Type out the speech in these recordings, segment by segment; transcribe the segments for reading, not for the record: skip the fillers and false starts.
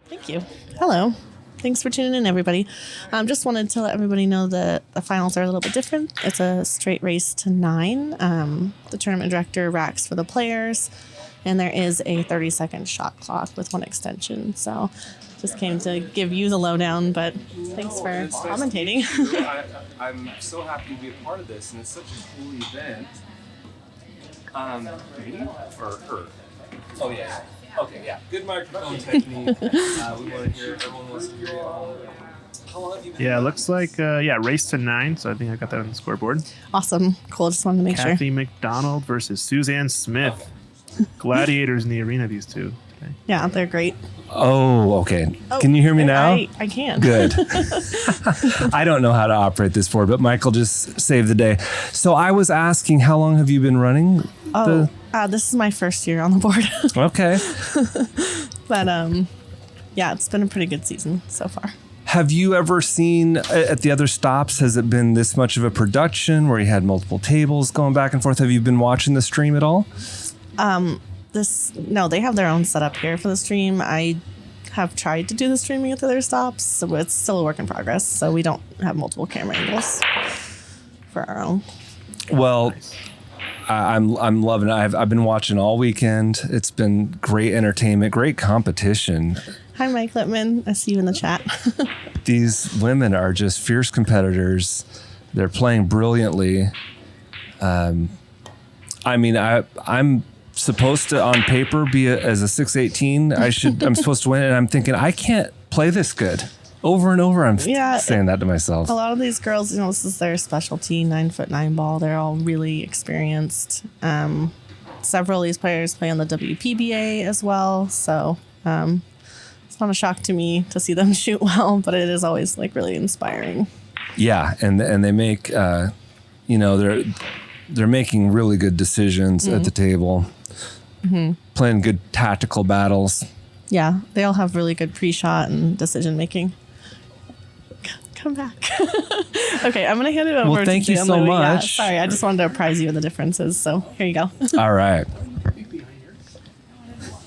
Thank you. Hello. Thanks for tuning in, everybody. Just wanted to let everybody know that the finals are a little bit different. It's a straight race to 9. The tournament director racks for the players, and there is a 30-second shot clock with one extension. So just came to give you the lowdown, but thanks for commentating. I'm so happy to be a part of this, and it's such a cool event. Me or her? Oh, yeah. Okay, yeah. Good microphone technique. We want to hear, everyone wants to hear you. How long have you been Yeah, it looks like, race to 9. So I think I got that on the scoreboard. Awesome. Cool. Just wanted to make sure. Kathie MacDonald versus Suzanne Smith. Okay. Gladiators in the arena, these two. Okay. Yeah, they're great. Oh, okay. Can you hear me now? I can. Good. I don't know how to operate this board, but Michael just saved the day. So I was asking, how long have you been running? This is my first year on the board. Okay. But yeah, it's been a pretty good season so far. Have you ever seen at the other stops, has it been this much of a production where you had multiple tables going back and forth? Have you been watching the stream at all? No, they have their own setup here for the stream. I have tried to do the streaming at the other stops, so it's still a work in progress. So we don't have multiple camera angles for our own. Well, I'm loving it. I've been watching all weekend. It's been great entertainment, great competition. Hi, Mike Littman. I see you in the chat. These women are just fierce competitors. They're playing brilliantly. I'm supposed to, on paper, be as a 618. I'm supposed to win, and I'm thinking I can't play this good. Over and over, I'm saying that to myself. A lot of these girls, this is their specialty, 9'9" ball. They're all really experienced. Several of these players play on the WPBA as well, so it's not a shock to me to see them shoot well, but it is always really inspiring. Yeah, and they make, they're making really good decisions at the table, playing good tactical battles. Yeah, they all have really good pre-shot and decision making. Come back. Okay, I'm going to hand it over to thank you so Louie. much. Yeah, sorry, I just wanted to apprise you of the differences, so here you go. All right.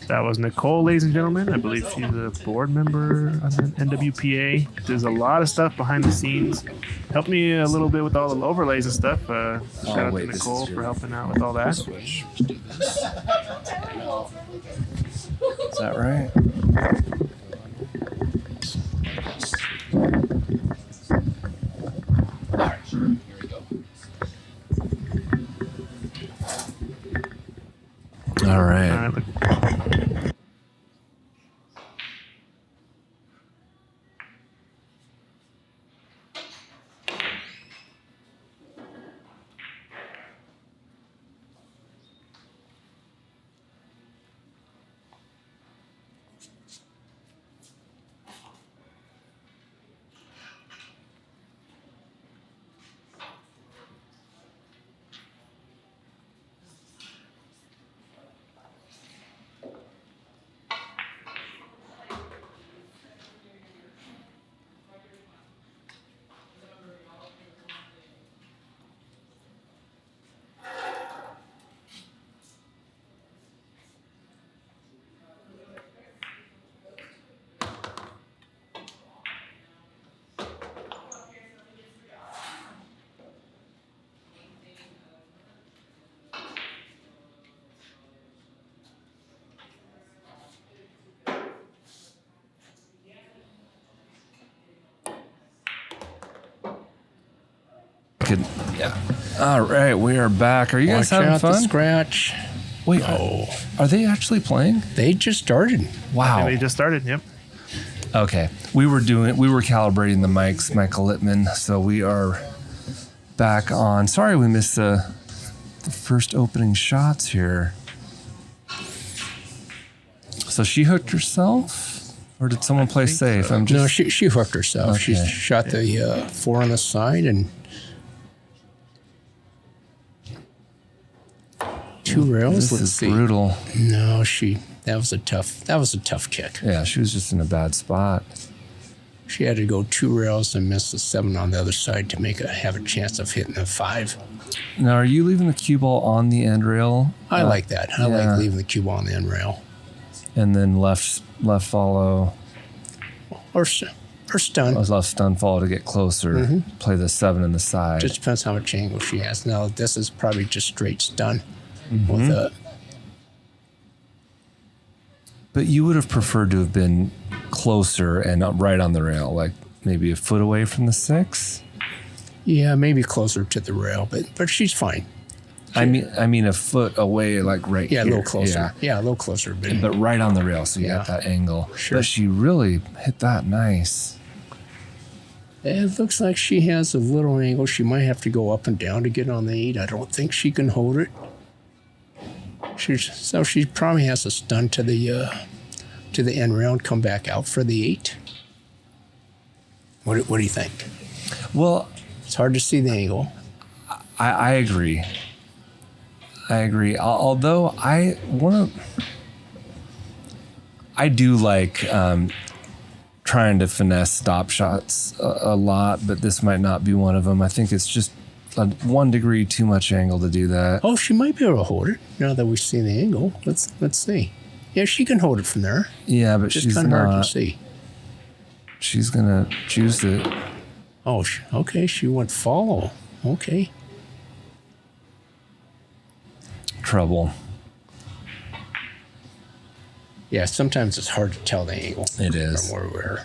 That was Nicole, ladies and gentlemen. I believe she's a board member on the NWPA. There's a lot of stuff behind the scenes. Helped me a little bit with all the overlays and stuff. Shout out to Nicole for helping out with all that. Is that right? All right. Yeah. All right, we are back. Are you guys having fun? The scratch. Wait, are they actually playing? They just started. Wow. They just started. Yep. Okay. We were calibrating the mics, Michael Littman. So we are back on. Sorry, we missed the first opening shots here. So she hooked herself, or did someone play safe? So. No, she hooked herself. Okay. She shot the 4 on the side and 2 rails. This is brutal. No, that was a tough kick. Yeah, she was just in a bad spot. She had to go 2 rails and miss the 7 on the other side to have a chance of hitting the 5. Now, are you leaving the cue ball on the end rail? I like that. I like leaving the cue ball on the end rail. And then left follow. or stun. I was off stun follow to get closer. Play the 7 in the side. Just depends how much angle she has. Now, this is probably just straight stun with a. But you would have preferred to have been closer and not right on the rail, like maybe a foot away from the 6. Yeah, maybe closer to the rail, but she's fine. I mean a foot away, like right Yeah, here. a little closer. Yeah, a little closer. But right on the rail, so you got that angle. Sure. But she really hit that nice. It looks like she has a little angle. She might have to go up and down to get on the 8. I don't think she can hold it. So she probably has a stun to the end round, come back out for the 8. What do you think? Well, It's hard to see the angle. I agree. Although I do like trying to finesse stop shots a lot, but this might not be one of them. I think it's just 1 degree too much angle to do that. Oh, she might be able to hold it now that we see the angle. Let's see. Yeah, she can hold it from there. Yeah, but Just she's kind of hard not. to see. She's gonna juice it. Oh, okay. She went follow. Okay. Trouble. Yeah, sometimes it's hard to tell the angle. It is. From where we're.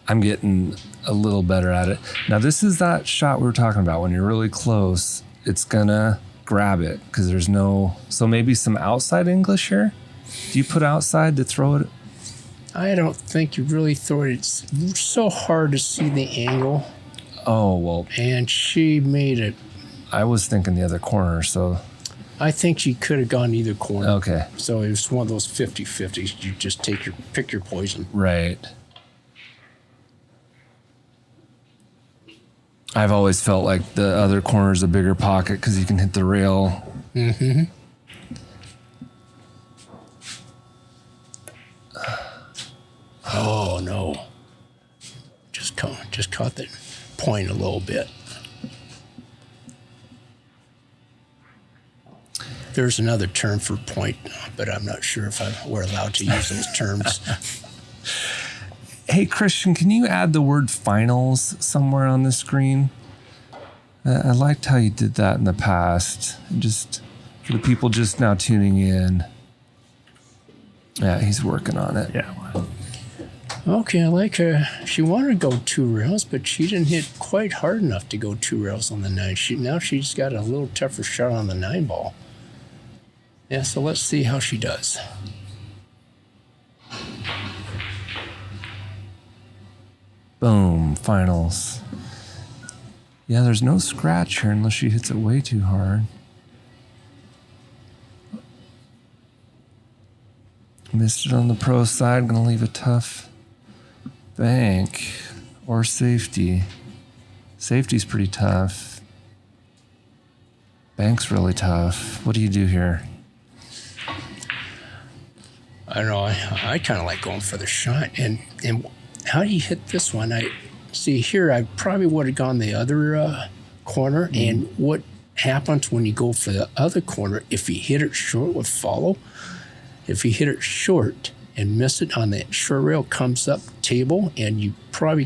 I'm getting a little better at it. Now, this is that shot we were talking about. When you're really close, it's gonna grab it because there's no. So maybe some outside English here. Do you put outside to throw it? I don't think you really throw it. It's so hard to see the angle. Oh, well, And she made it. I was thinking the other corner, so. I think she could have gone either corner. Okay. So it was one of those 50-50s. You just pick your poison. Right. I've always felt like the other corner is a bigger pocket because you can hit the rail. Mm-hmm. Oh no! Just caught that point a little bit. There's another term for point, but I'm not sure if we're allowed to use those terms. Hey, Christian, can you add the word finals somewhere on the screen? I liked how you did that in the past. Just for the people just now tuning in. Yeah, he's working on it. Yeah. Okay, I like her. She wanted to go 2 rails, but she didn't hit quite hard enough to go 2 rails on the 9. Now she's got a little tougher shot on the 9 ball. Yeah, so let's see how she does. Boom, finals. Yeah, there's no scratch here unless she hits it way too hard. Missed it on the pro side. Gonna leave a tough bank or safety. Safety's pretty tough. Bank's really tough. What do you do here? I don't know. I kind of like going for the shot. And how do you hit this one? I see here. I probably would have gone the other corner. And what happens when you go for the other corner? If you hit it short with follow, if you hit it short and miss it on that short rail, comes up table, and you probably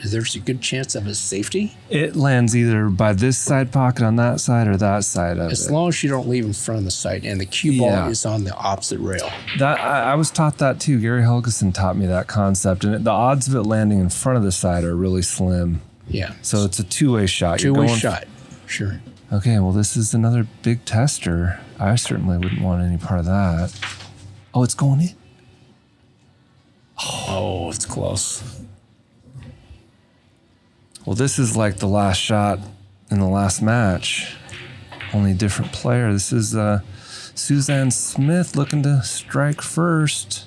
there's a good chance of a safety. It lands either by this side pocket on that side or that side of it. As long as you don't leave in front of the sight, and the cue ball is on the opposite rail. That I was taught that too. Gary Helgeson taught me that concept, and the odds of it landing in front of the side are really slim. Yeah. So it's a two-way shot. Two-way shot. Sure. Okay, well, this is another big tester. I certainly wouldn't want any part of that. Oh, it's going in? Oh, it's close. Well, this is like the last shot in the last match. Only different player. This is Suzanne Smith looking to strike first.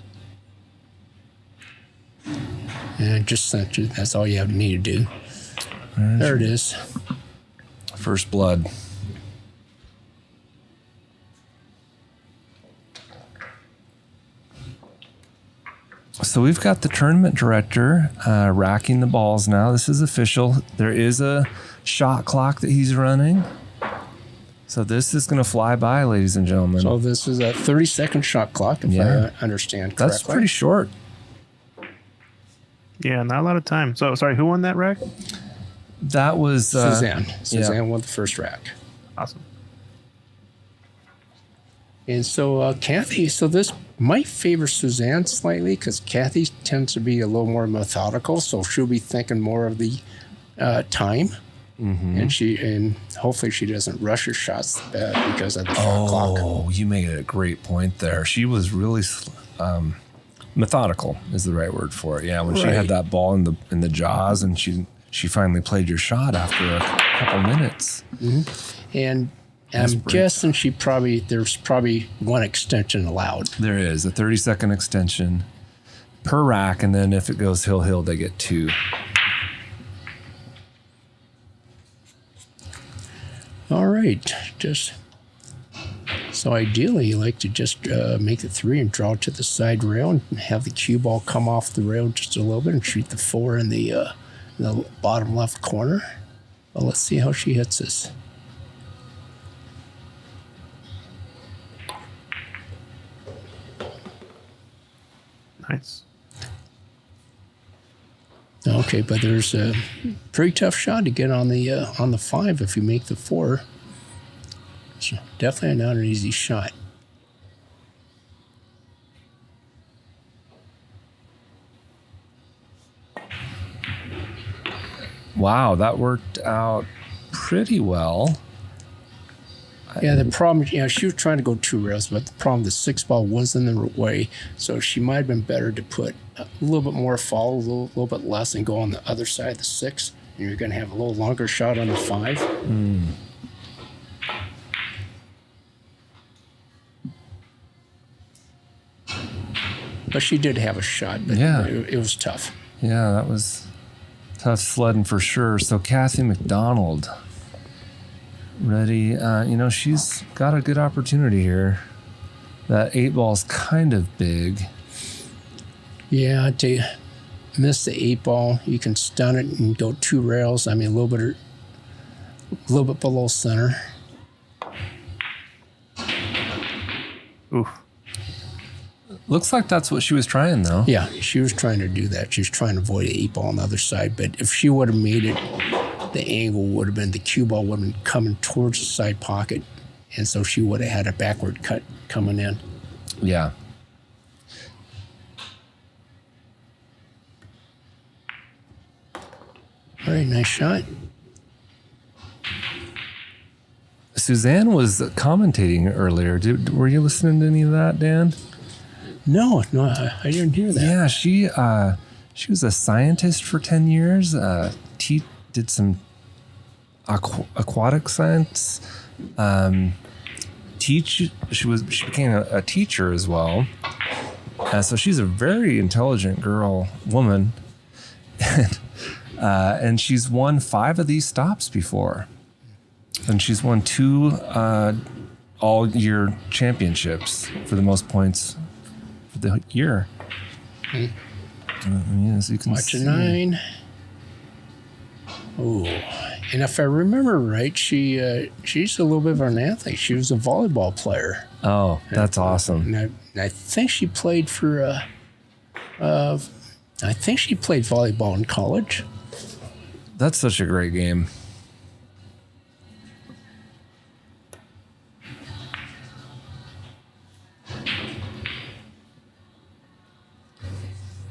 And just that's all you need to do. There it is. First blood. So we've got the tournament director racking the balls now. This is official. There is a shot clock that he's running. So this is going to fly by, ladies and gentlemen. So this is a 30-second shot clock, if I understand correctly. That's pretty short. Yeah, not a lot of time. So, sorry, who won that rack? That was Suzanne. yeah. Suzanne won the first rack. Awesome. And so, Kathie, so this might favor Suzanne slightly because Kathie tends to be a little more methodical. So she'll be thinking more of the time. And hopefully she doesn't rush her shots because of the shot clock. Oh, you made a great point there. She was really methodical is the right word for it. Yeah, when she had that ball in the jaws and she finally played your shot after a couple minutes. And I'm guessing there's probably one extension allowed. There is a 30-second extension per rack, and then if it goes hill, they get 2. All right, so ideally you like to just make it 3 and draw to the side rail and have the cue ball come off the rail just a little bit and shoot the 4 in the bottom left corner. Well, let's see how she hits this. Nice. Okay, but there's a pretty tough shot to get on the 5 if you make the 4. It's definitely not an easy shot. Wow, that worked out pretty well. Yeah, the problem, she was trying to go 2 rails, but the problem, the 6 ball was in the way, so she might have been better to put a little bit more fall, a little bit less, and go on the other side of the 6, and you're going to have a little longer shot on the 5. But she did have a shot, but it was tough. Yeah, that was tough sledding for sure. So Kathie MacDonald, ready. She's got a good opportunity here. That 8 ball's kind of big. Yeah, to miss the 8 ball, you can stun it and go 2 rails. I mean, a little bit below center. Oof. Looks like that's what she was trying, though. Yeah, she was trying to do that. She was trying to avoid the 8 ball on the other side. But if she would have made it, the angle would have been, the cue ball would have been coming towards the side pocket. And so she would have had a backward cut coming in. Yeah. All right, nice shot. Suzanne was commentating earlier. Were you listening to any of that, Dan? No, I didn't hear that. Yeah, she was a scientist for 10 years. Did some aquatic science. She became a teacher as well. So she's a very intelligent woman, and she's won 5 of these stops before, and she's won 2 all-year championships for the most points for the year. As you can Watch see. a 9. Oh, and if I remember right, she's a little bit of an athlete. She was a volleyball player. Oh, that's awesome. And I think she played for. I think she played volleyball in college. That's such a great game.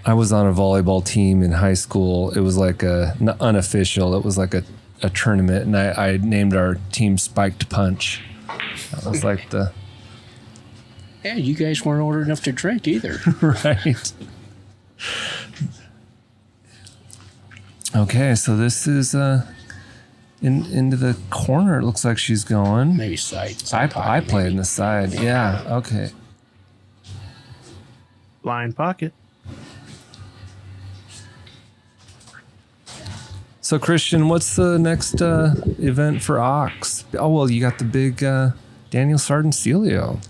I was on a volleyball team in high school. It was like unofficial. It was like a tournament, and I named our team Spiked Punch. That was like the... Yeah, you guys weren't old enough to drink either. Right. Okay, so this is into the corner. It looks like she's going. Maybe side I pocket, played maybe. in the side. Yeah, okay. Blind pocket. So, Christian, what's the next event for Ox? Oh, well, you got the big Daniel Sardancelio.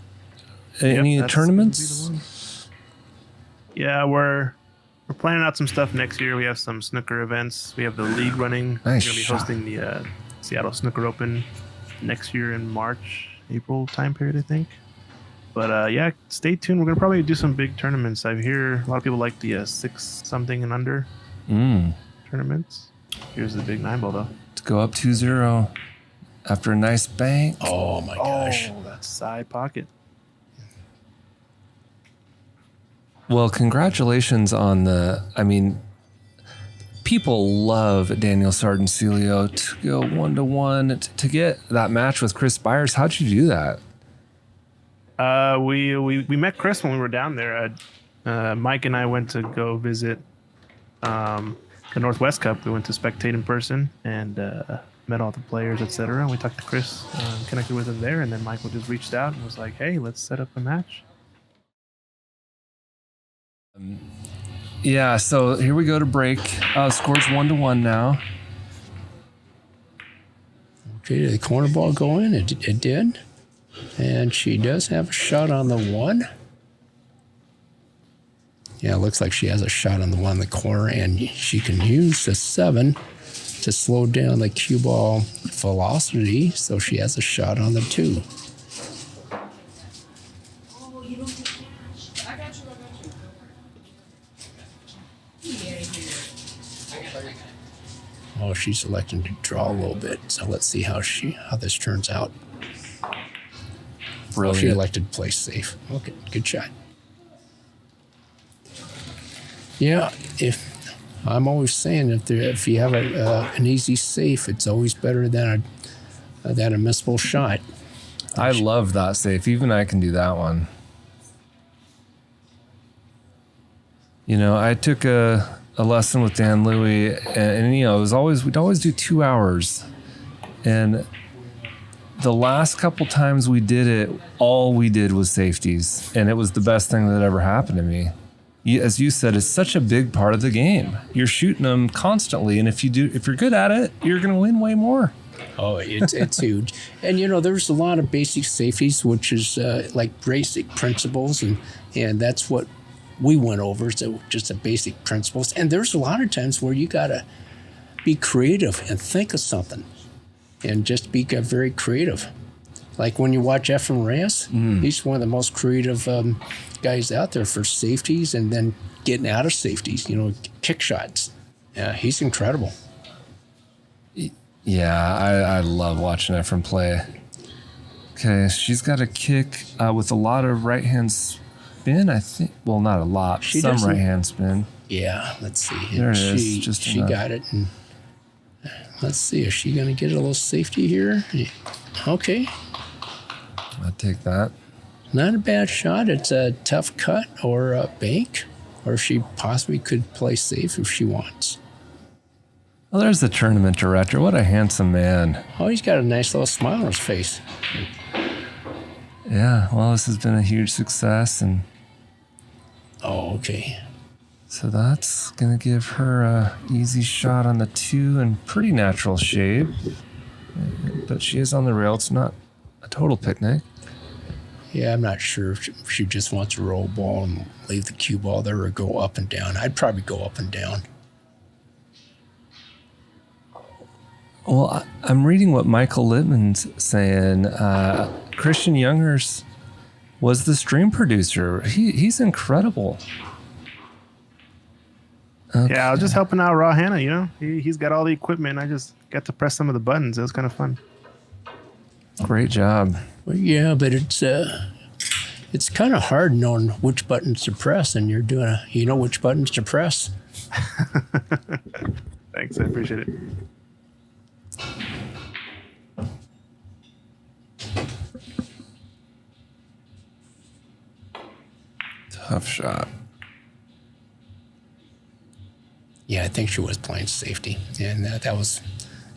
Any That's tournaments? gonna be the one. Yeah, we're planning out some stuff next year. We have some snooker events. We have the league running. Nice We're going to be shot. hosting the Seattle Snooker Open next year in April time period, I think. But yeah, stay tuned. We're going to probably do some big tournaments. I hear a lot of people like the 6 something and under. tournaments. Here's the big 9 ball though. To go up 2-0 after a nice bank. Oh my gosh. Oh, that's side pocket. Well, congratulations on people love Daniel Sardancelio to go 1-1 to get that match with Chris Byers. How'd you do that? We met Chris when we were down there. Mike and I went to go visit the Northwest Cup. We went to spectate in person and met all the players, etc. And we talked to Chris, connected with him there, and then Michael just reached out and was like, "Hey, let's set up a match." Yeah, so here we go to break. Score's 1-1 now. Okay, did the corner ball go in? It did. And she does have a shot on the 1. Yeah, it looks like she has a shot on the 1 in the corner, and she can use the 7 to slow down the cue ball velocity, so she has a shot on the 2. Oh, she's electing to draw a little bit, so let's see how this turns out. Brilliant. She elected to play safe. Okay, good shot. Yeah, I'm always saying if you have an easy safe, it's always better than a missable shot. I love that safe. Even I can do that one. You know, I took a lesson with Dan Louie, and you know, we'd always do 2 hours, and the last couple times we did it, all we did was safeties, and it was the best thing that ever happened to me. As you said, it's such a big part of the game. You're shooting them constantly, and if you're good at it, you're going to win way more. Oh, it's huge. And you know, there's a lot of basic safeties, which is like basic principles, and that's what we went over. So just the basic principles. And there's a lot of times where you gotta be creative and think of something, and just be very creative. Like when you watch Efren Reyes, he's one of the most creative guys out there for safeties and then getting out of safeties. You know, kick shots. Yeah, he's incredible. Yeah, I love watching Efren play. Okay, she's got a kick with a lot of right-hand spin, I think. Well, not a lot, some right-hand spin. Yeah, let's see. There it is, just she enough. got it. And let's see, is she going to get a little safety here? Okay. I'll take that. Not a bad shot. It's a tough cut or a bank, or she possibly could play safe if she wants. Well, there's the tournament director. What a handsome man. Oh, he's got a nice little smile on his face. Yeah, well, this has been a huge success, and Oh, okay. so that's going to give her a easy shot on the 2 in pretty natural shape. But she is on the rail. It's not a total picnic. Yeah, I'm not sure if she just wants to roll ball and leave the cue ball there or go up and down. I'd probably go up and down. Well, I'm reading what Michael Littman's saying. Christian Youngers was the stream producer. He's incredible. Okay. Yeah, I was just helping out Raw Hannah, you know. He's got all the equipment. I just got to press some of the buttons. It was kind of fun. Great job. Well, yeah, but it's kind of hard knowing which buttons to press, and you know which buttons to press. Thanks, I appreciate it. Tough shot. Yeah, I think she was playing safety, and that was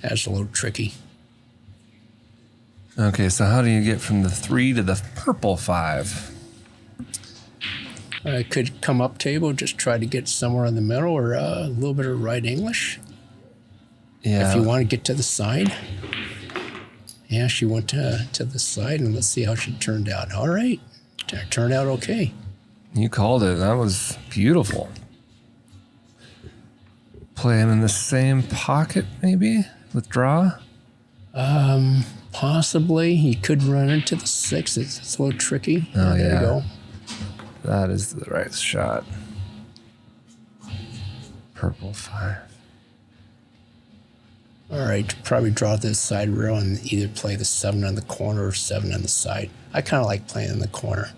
a little tricky. Okay, so how do you get from the 3 to the purple 5? I could come up table, just try to get somewhere in the middle, or a little bit of right English. Yeah. If you want to get to the side. Yeah, she went to the side, and let's see how she turned out. All right, turned out okay. You called it. That was beautiful. Play him in the same pocket, maybe? Withdraw? Possibly. He could run into the 6. It's a little tricky. Oh, there yeah. you go. That is the right shot. Purple 5. All right, probably draw this side rail and either play the 7 on the corner or 7 on the side. I kind of like playing in the corner.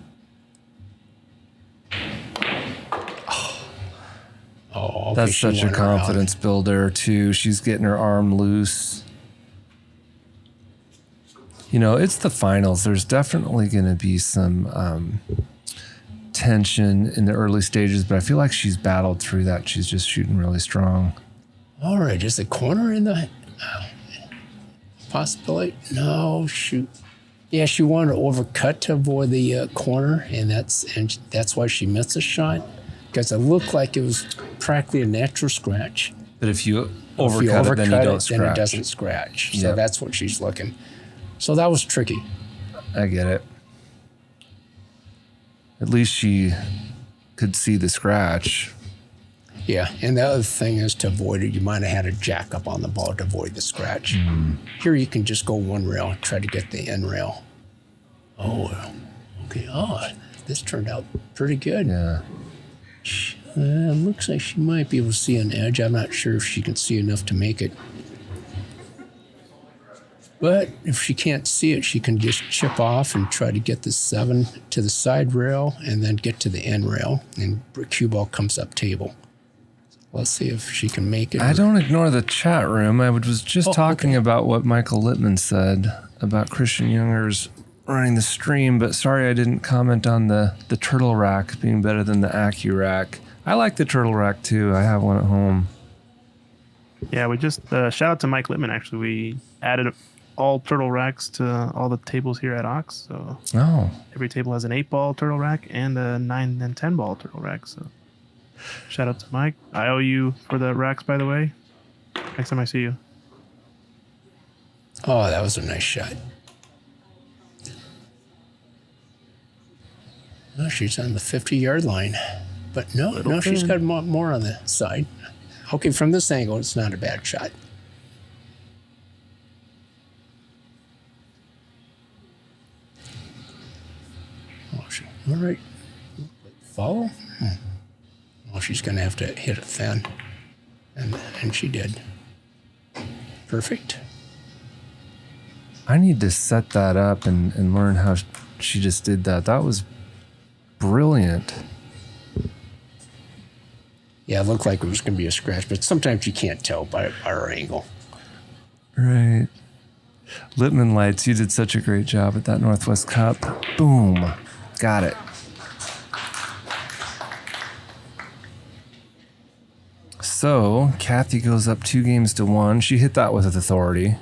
Oh, okay, That's such a confidence builder, too. She's getting her arm loose. You know, it's the finals. There's definitely going to be some tension in the early stages, but I feel like she's battled through that. She's just shooting really strong. All right, is the corner in the possibility? No, shoot. Yeah, she wanted to overcut to avoid the corner, and that's why she missed the shot, because it looked like it was practically a natural scratch. But if you overcut it, then you don't scratch. Then it doesn't scratch. So Yep. that's what she's looking. So that was tricky. I get it. At least she could see the scratch. Yeah, and the other thing is to avoid it, you might have had a jack up on the ball to avoid the scratch. Here you can just go one rail, try to get the end rail. Oh, okay. Oh, this turned out pretty good. Yeah. Looks like she might be able to see an edge. I'm not sure if she can see enough to make it. But if she can't see it, she can just chip off and try to get the 7 to the side rail and then get to the end rail, and cue ball comes up table. Let's see if she can make it. I don't ignore the chat room. I was just talking okay. about what Michael Littman said about Christian Younger's running the stream, but sorry I didn't comment on the turtle rack being better than the Accu rack. I like the turtle rack too. I have one at home. Yeah, we just shout out to Mike Littman. Actually, we added all turtle racks to all the tables here at Ox. So every table has an 8-ball turtle rack and a 9 and 10-ball turtle rack. So shout out to Mike. I owe you for the racks, by the way. Next time I see you. Oh, that was a nice shot. Oh, she's on the 50-yard line. But no, she's got more on the side. Okay, from this angle, it's not a bad shot. All right. Follow? Well, she's going to have to hit it thin. And she did. Perfect. I need to set that up and learn how she just did that. That was brilliant. Yeah, it looked like it was going to be a scratch, but sometimes you can't tell by our angle. Right. Littman Lights, you did such a great job at that Northwest Cup. Boom. Got it. So, Kathie goes up 2-1. She hit that with authority.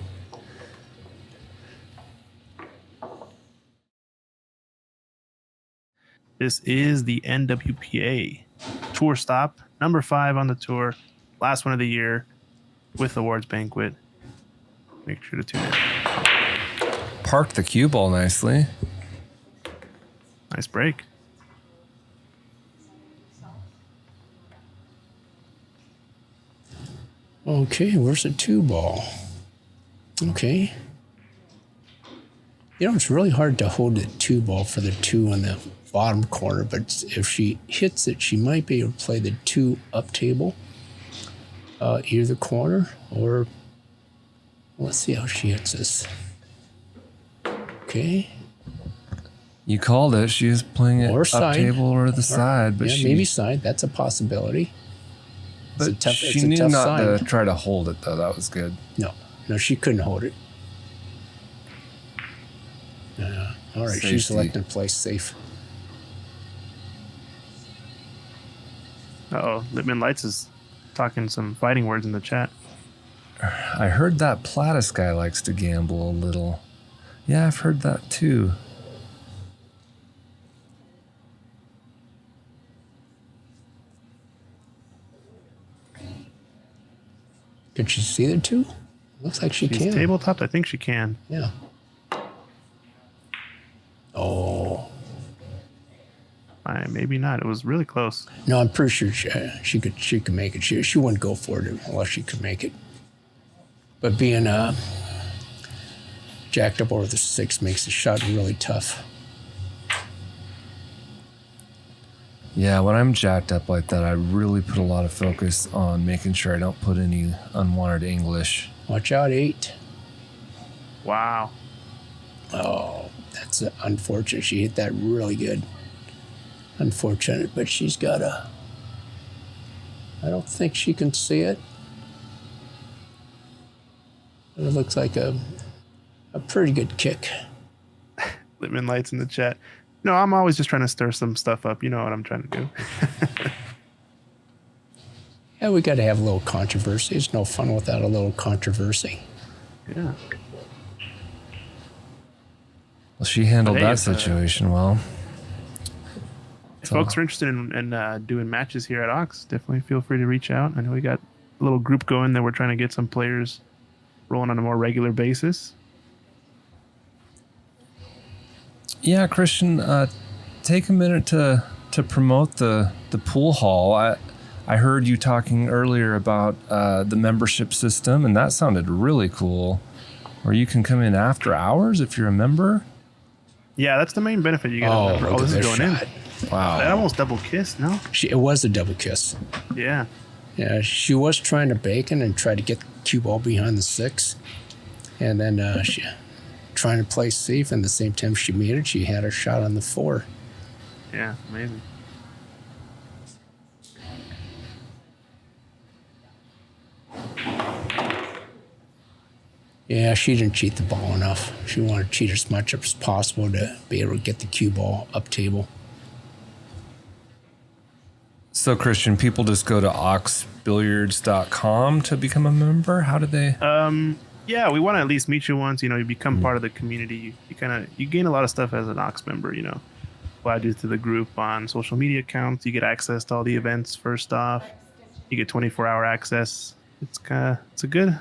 This is the NWPA tour stop, number 5 on the tour, last one of the year with awards banquet. Make sure to tune in. Parked the cue ball nicely. Nice break. Okay, where's the 2-ball? Okay. You know, it's really hard to hold the 2-ball for the 2 on the bottom corner, but if she hits it, she might be able to play the 2 up table, either the corner or let's see how she hits this. Okay. You called it. She was playing it Or up side. table or the side, but yeah, maybe side. That's a possibility. But she knew not to try to hold it, though. That was good. No, she couldn't hold it. All right, Safety. she's selecting to play safe. Uh-oh, Littman Lights is talking some fighting words in the chat. I heard that Plattis guy likes to gamble a little. Yeah, I've heard that too. Can she see the 2? Looks like she She's can. tabletop. I think she can. Yeah. Oh. Maybe not. It was really close. No, I'm pretty sure she could make it. She wouldn't go for it unless she could make it. But being jacked up over the 6 makes the shot really tough. Yeah, when I'm jacked up like that, I really put a lot of focus on making sure I don't put any unwanted English. Watch out, 8. Wow. Oh, that's unfortunate. She hit that really good. Unfortunate, but she's got a... I don't think she can see it. But it looks like a pretty good kick. Lippman Lights in the chat. No, I'm always just trying to stir some stuff up. You know what I'm trying to do. Yeah, we got to have a little controversy. It's no fun without a little controversy. Yeah. Well, she handled But hey, that if, situation well. If folks are interested in doing matches here at Ox, definitely feel free to reach out. I know we got a little group going that we're trying to get some players rolling on a more regular basis. Yeah, Christian, take a minute to promote the pool hall. I heard you talking earlier about the membership system, and that sounded really cool. Where you can come in after hours if you're a member. Yeah, that's the main benefit. You get a member. Look Oh, at this is this going shot. in. Wow. That almost double kissed, no? It was a double kiss. Yeah. Yeah, she was trying to bacon and try to get the cue ball behind the 6. And then she trying to play safe, and the same time she made it, she had her shot on the 4. Yeah, amazing. Yeah, she didn't cheat the ball enough. She wanted to cheat as much as possible to be able to get the cue ball up table. So, Christian, people just go to oxbilliards.com to become a member? How do they? Yeah, we want to at least meet you once. You become part of the community. You gain a lot of stuff as an Ox member. We'll add you to the group on social media accounts. You get access to all the events first off. You get 24-hour access. It's a good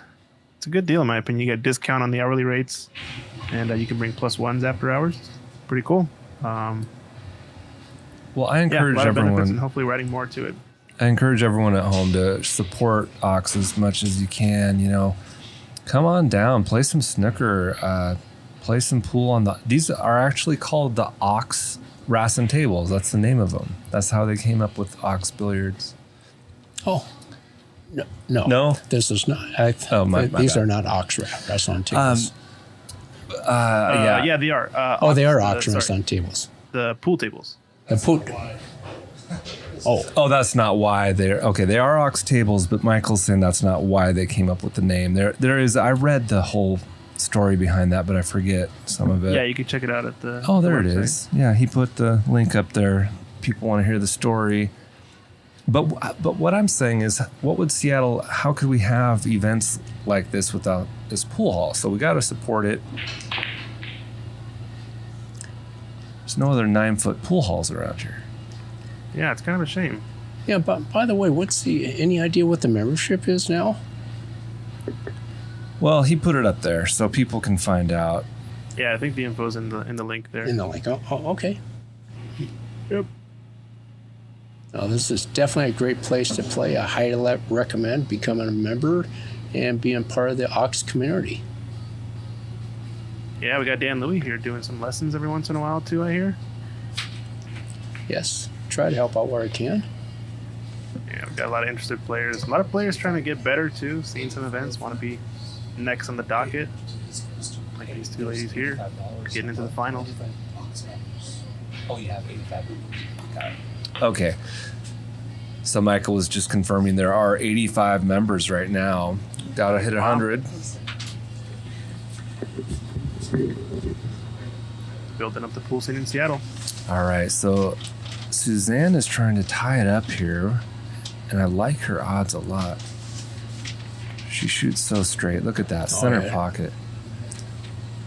deal in my opinion. You get a discount on the hourly rates, and you can bring +1s after hours. Pretty cool. Well, I Yeah, a encourage lot of benefits, and everyone. hopefully writing more to it. I encourage everyone at home to support Ox as much as you can. Come on down, play some snooker, play some pool on the. These are actually called the Ox Racing Tables. That's the name of them. That's how they came up with Ox Billiards. Oh, no. No? This is not. My these bad. are not Ox wrestling tables. Yeah. Yeah, they are. They are Ox, Ox wrestling tables. The pool tables. The pool. Oh, that's not why they're okay. They are Ox tables, but Michael's saying that's not why they came up with the name. There is. I read the whole story behind that, but I forget some of it. Yeah, you can check it out at the. Oh, there the it website. is. Yeah, he put the link up there. People want to hear the story. But what I'm saying is, what would Seattle? How could we have events like this without this pool hall? So we got to support it. There's no other 9-foot pool halls around here. Yeah, it's kind of a shame. Yeah, but by the way, any idea what the membership is now? Well, he put it up there so people can find out. Yeah, I think the info's in the link there. In the link. Oh, okay. Yep. Oh, this is definitely a great place to play. I highly recommend becoming a member and being part of the Ox community. Yeah, we got Dan Louie here doing some lessons every once in a while too, I hear. Yes, try to help out where I can. Yeah, we got a lot of interested players. A lot of players trying to get better too. Seeing some events, want to be next on the docket. Like these two ladies here, getting into the finals. Okay. So Michael was just confirming there are 85 members right now. Gotta hit 100. Building up the pool scene in Seattle. All right, so Suzanne is trying to tie it up here, and I like her odds a lot. She shoots so straight. Look at that center yeah. pocket.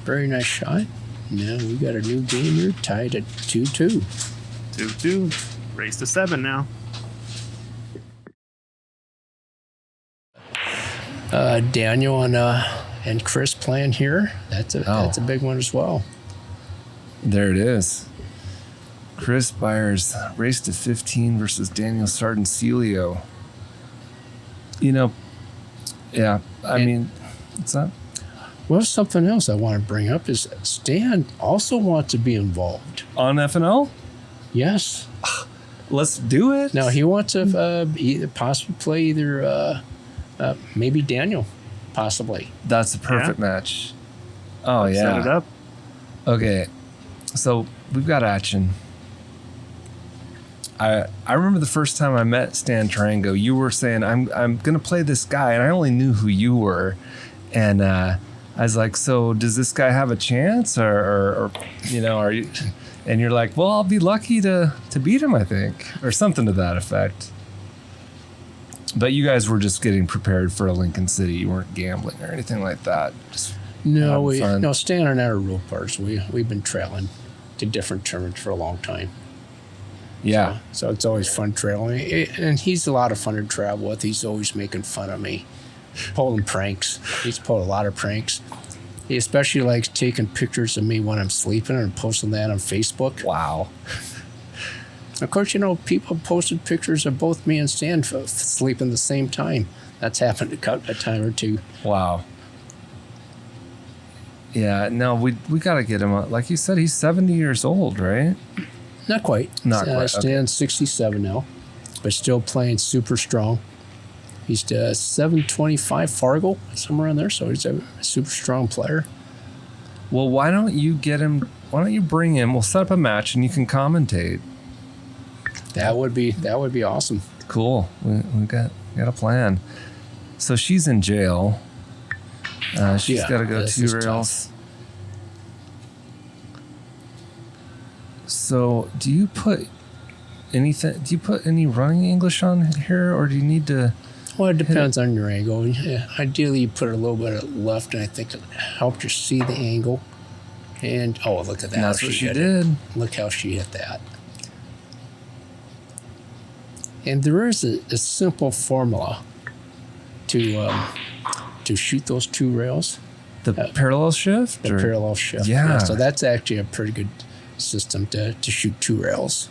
Very nice shot. Now we got a new game here, tied at 2-2. 2-2. Race to 7 now. Daniel and Chris playing here. That's a big one as well. There it is. Chris Byers race to 15 versus Daniel Sardancelio. Yeah, I mean, it's not. Well, something else I want to bring up is Stan also wants to be involved. On FNL? Yes. let's do it. Now he wants to possibly play either maybe Daniel, possibly. That's a perfect match. Oh yeah. Set it up. Okay, so we've got action. I remember the first time I met Stan Tarango, you were saying I'm gonna play this guy, and I only knew who you were, and I was like, so does this guy have a chance, or are you? And you're like, well, I'll be lucky to beat him, I think, or something to that effect. But you guys were just getting prepared for a Lincoln City. You weren't gambling or anything like that. Just No, fun. Stan and I are rule players. We've been traveling to different tournaments for a long time. Yeah. So it's always fun traveling. And he's a lot of fun to travel with. He's always making fun of me, pulling pranks. He's pulled a lot of pranks. He especially likes taking pictures of me when I'm sleeping and posting that on Facebook. Wow. Of course, people posted pictures of both me and Stan sleeping the same time. That's happened a time or two. Wow. Yeah, no, we got to get him. Like you said, he's 70 years old, right? Not quite. Not quite. Stan's 67 now, but still playing super strong. He's 725 Fargo, somewhere in there, so he's a super strong player. Well, why don't you bring him? We'll set up a match and you can commentate. That would be awesome. Cool. We got a plan. So she's in jail. She's got to go this 2 is rails. So do you put any running English on here, or do you need to? Well, it depends on your angle. Yeah, ideally, you put a little bit of left, and I think it helped you see the angle. And look at that! And that's what she hit did. it. Look how she hit that. And there is a simple formula to shoot those 2 rails. The parallel shift? The parallel shift. Yeah. So that's actually a pretty good system to shoot 2 rails.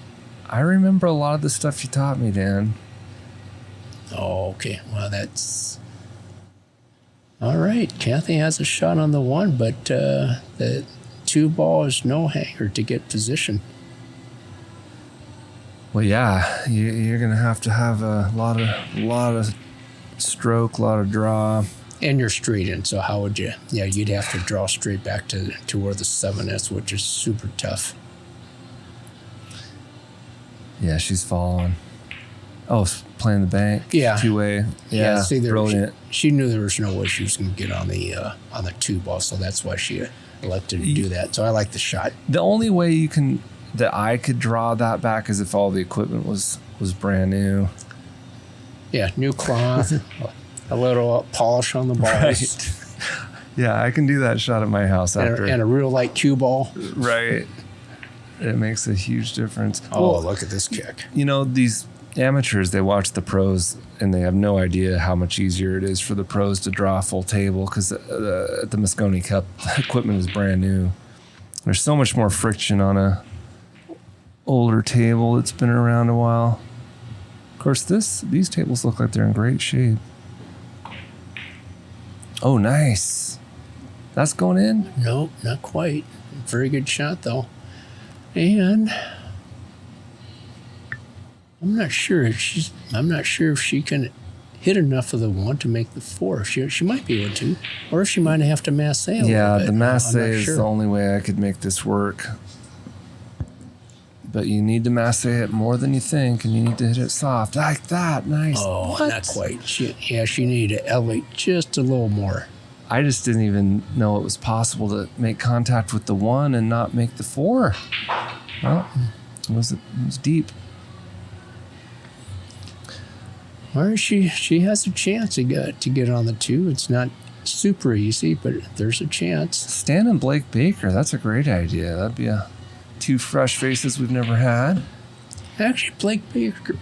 I remember a lot of the stuff you taught me, Dan. Oh, okay. Well, that's... All right. Kathie has a shot on the 1, but the 2 ball is no hanger to get position. Well, yeah, you're going to have a lot of stroke, a lot of draw. And you're straight in, so how would you... Yeah, you'd have to draw straight back to where the 7 is, which is super tough. Yeah, she's falling. Oh, playing the bank. Yeah. 2-way. Yeah, see, brilliant. She knew there was no way she was going to get on the 2 ball, so that's why she elected to do that. So I like the shot. The only way that I could draw that back is if all the equipment was brand new. Yeah, new cloth, a little polish on the balls. Right. Yeah, I can do that shot at my house after. And a real light cue ball. Right. It makes a huge difference. Oh, look at this kick. These amateurs, they watch the pros and they have no idea how much easier it is for the pros to draw a full table because at the Moscone Cup, the equipment is brand new. There's so much more friction on a older table that's been around a while. Of course, these tables look like they're in great shape. Oh, nice. That's going in? No, not quite. Very good shot, though. And I'm not sure if she can hit enough of the 1 to make the 4. She might be able to, or she might have to masse a Yeah, little bit. the masse I'm not is sure. the only way I could make this work. But you need to masse it more than you think, and you need to hit it soft like that. Nice. Oh, What? not quite. She needed to elevate just a little more. I just didn't even know it was possible to make contact with the 1 and not make the 4. Well, it was deep. Well, she has a chance to get on the 2. It's not super easy, but there's a chance. Stan and Blake Baker, that's a great idea. That'd be 2 fresh faces we've never had. Actually, Blake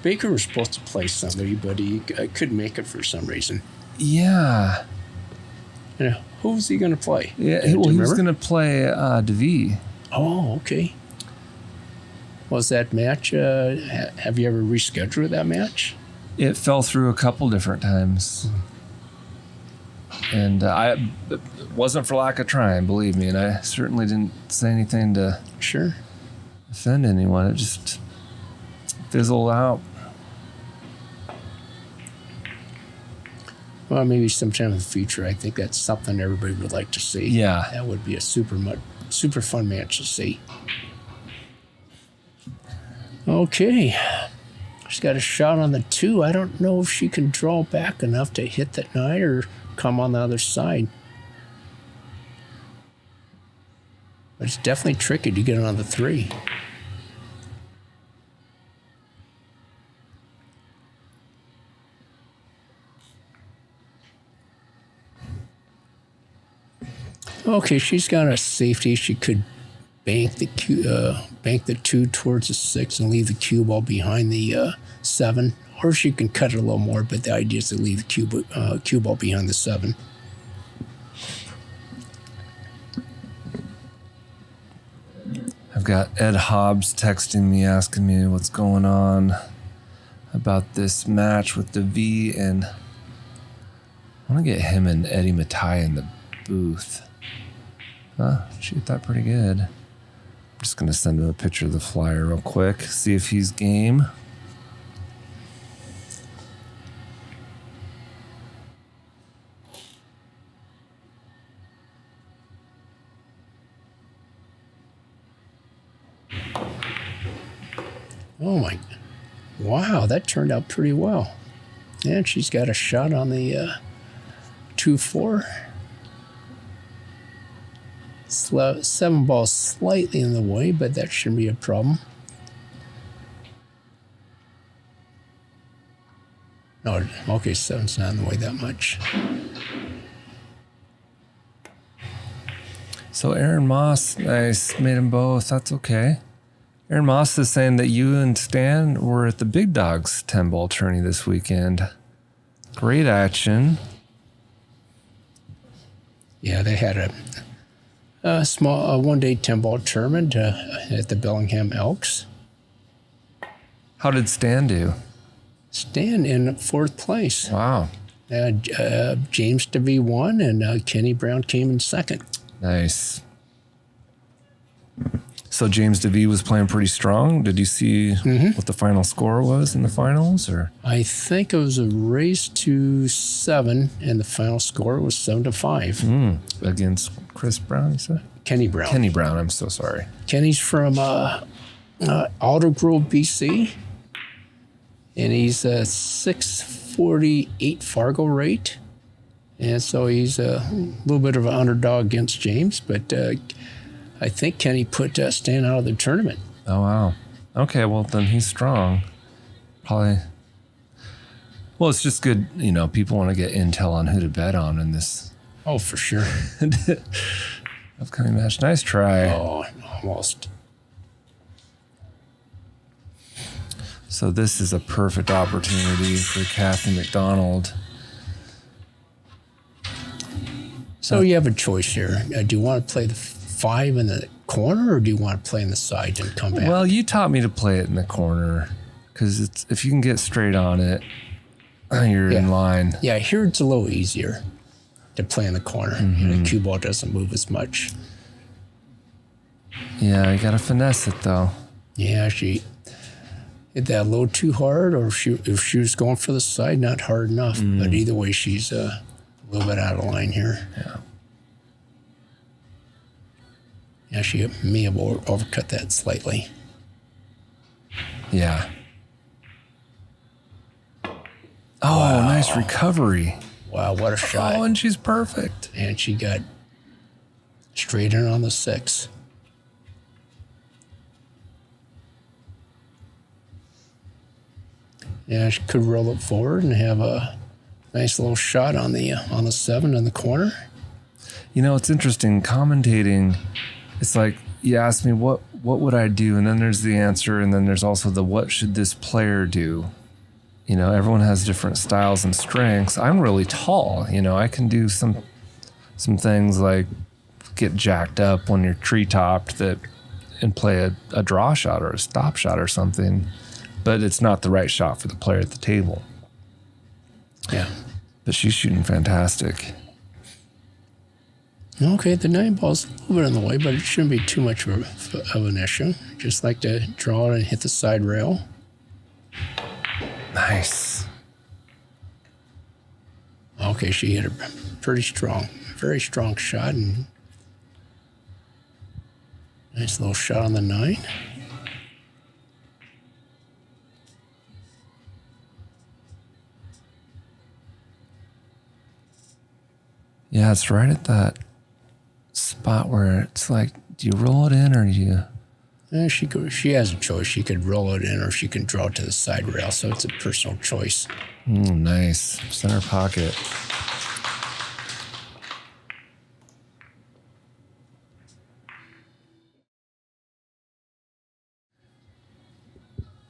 Baker was supposed to play somebody, but he couldn't make it for some reason. Yeah. Who was he going to play? Yeah, Do you well, he was remember? going to play DeVee. Oh, okay. Was that match? Have you ever rescheduled that match? It fell through a couple different times. And it wasn't for lack of trying, believe me. And I certainly didn't say anything to Sure. offend anyone. It just fizzle out. Well, maybe sometime in the future. I think that's something everybody would like to see. Yeah. That would be a super fun match to see. Okay. She's got a shot on the 2. I don't know if she can draw back enough to hit that 9 or come on the other side. But it's definitely tricky to get it on the 3. Okay, she's got a safety. She could bank the 2 towards the 6 and leave the cue ball behind the 7, or she can cut it a little more. But the idea is to leave the cue ball behind the 7. I've got Ed Hobbs texting me, asking me what's going on about this match with the V, and I want to get him and Eddie Matai in the booth. Shoot that pretty good. I'm just going to send him a picture of the flyer real quick, see if he's game. Oh my, wow, that turned out pretty well. And she's got a shot on the 2-4. 7 ball slightly in the way, but that shouldn't be a problem. No, okay, 7's not in the way that much. So Aaron Moss, nice, made them both. That's okay. Aaron Moss is saying that you and Stan were at the Big Dogs 10-ball tourney this weekend. Great action. Yeah, they had a small one-day 10-ball tournament at the Bellingham Elks. How did Stan do? Stan in 4th place. Wow. James DeVee won, and Kenny Brown came in 2nd. Nice. So James DeVee was playing pretty strong. Did you see what the final score was in the finals? Or I think it was a race to 7, and the final score was 7-5 against Chris Brown, you said? Kenny Brown. Kenny Brown, I'm so sorry. Kenny's from Alder Grove, BC, and he's a 648 Fargo rate, and so he's a little bit of an underdog against James, but I think Kenny put Stan out of the tournament. Oh, wow. Okay, well, then he's strong. Probably. Well, it's just good, people want to get intel on who to bet on in this. Oh, for sure. Upcoming match. Nice try. Oh, almost. So this is a perfect opportunity for Kathie MacDonald. So you have a choice here. Do you want to play the 5 in the corner, or do you want to play in the side and come back? Well, you taught me to play it in the corner, because if you can get straight on it, you're in line. Yeah, here it's a little easier to play in the corner. And the cue ball doesn't move as much. Yeah, you got to finesse it, though. Yeah, she hit that a little too hard, or if she was going for the side, not hard enough. But either way, she's a little bit out of line here. Yeah. Yeah, she may have overcut that slightly. Yeah. Oh, wow. Nice recovery. Wow, what a shot. Oh, and she's perfect. And she got straight in on the 6. Yeah, she could roll it forward and have a nice little shot on the 7 in the corner. It's interesting commentating. It's like you ask me what would I do, and then there's the answer, and then there's also the what should this player do. Everyone has different styles and strengths. I'm really tall. I can do some things like get jacked up when you're tree topped and play a draw shot or a stop shot or something, but it's not the right shot for the player at the table. Yeah. But she's shooting fantastic. Okay, the 9 ball's a little bit in the way, but it shouldn't be too much of an issue. Just like to draw it and hit the side rail. Nice. Okay, she hit a pretty strong, very strong shot, and nice little shot on the 9. Yeah, it's right at that spot where it's like, do you roll it in or do you? She has a choice. She could roll it in or she can draw it to the side rail, so it's a personal choice. Nice. Center pocket.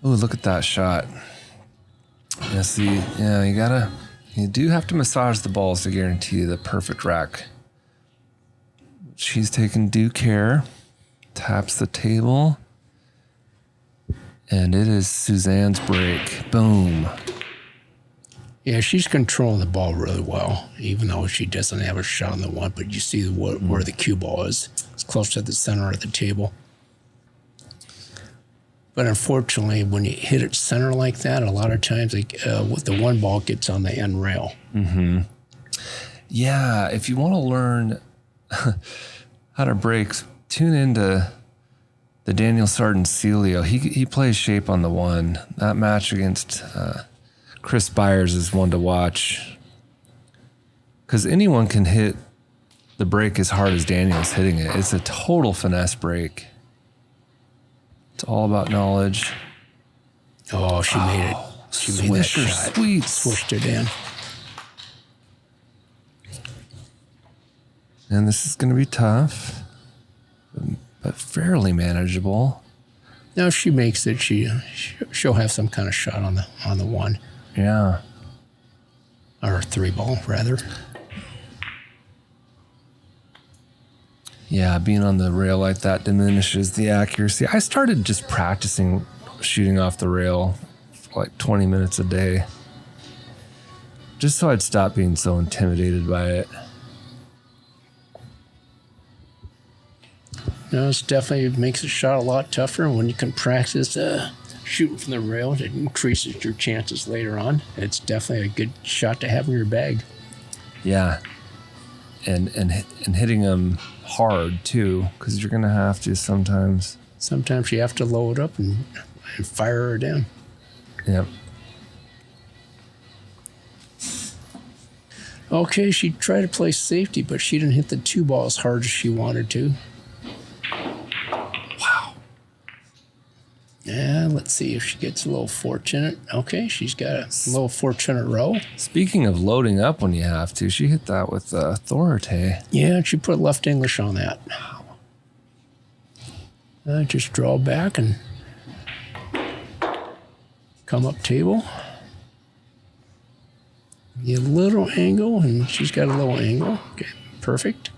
Oh, look at that shot. Yeah, see, yeah, you do have to massage the balls to guarantee the perfect rack. She's taking due care. Taps the table. And it is Suzanne's break. Boom. Yeah, she's controlling the ball really well, even though she doesn't have a shot on the 1, but you see where the cue ball is. It's close to the center of the table. But unfortunately, when you hit it center like that, a lot of times with the 1 ball gets on the end rail. Mm-hmm. Yeah, if you want to learn how to break, tune into the Daniel Sarden-Celio. He plays shape on the 1. That match against Chris Byers is one to watch. Because anyone can hit the break as hard as Daniel's hitting it. It's a total finesse break. It's all about knowledge. Oh, she made it. She made that Swisher shot. sweets. Swished it in. And this is going to be tough, but fairly manageable. Now if she makes it, she'll have some kind of shot on the 1. Yeah. Or 3 ball, rather. Yeah, being on the rail like that diminishes the accuracy. I started just practicing shooting off the rail for like 20 minutes a day, just so I'd stop being so intimidated by it. No, it definitely makes a shot a lot tougher. And when you can practice shooting from the rail, it increases your chances later on. It's definitely a good shot to have in your bag. Yeah, and hitting them hard too, because you're gonna have to sometimes. Sometimes you have to load up and fire her down. Yep. Okay, she tried to play safety, but she didn't hit the 2 ball as hard as she wanted to. Wow. Yeah, let's see if she gets a little fortunate. Okay, she's got a little fortunate row. Speaking of loading up when you have to, she hit that with authority. Yeah, she put left English on that. Just draw back and come up table. Get a little angle, and she's got a little angle. Okay, perfect.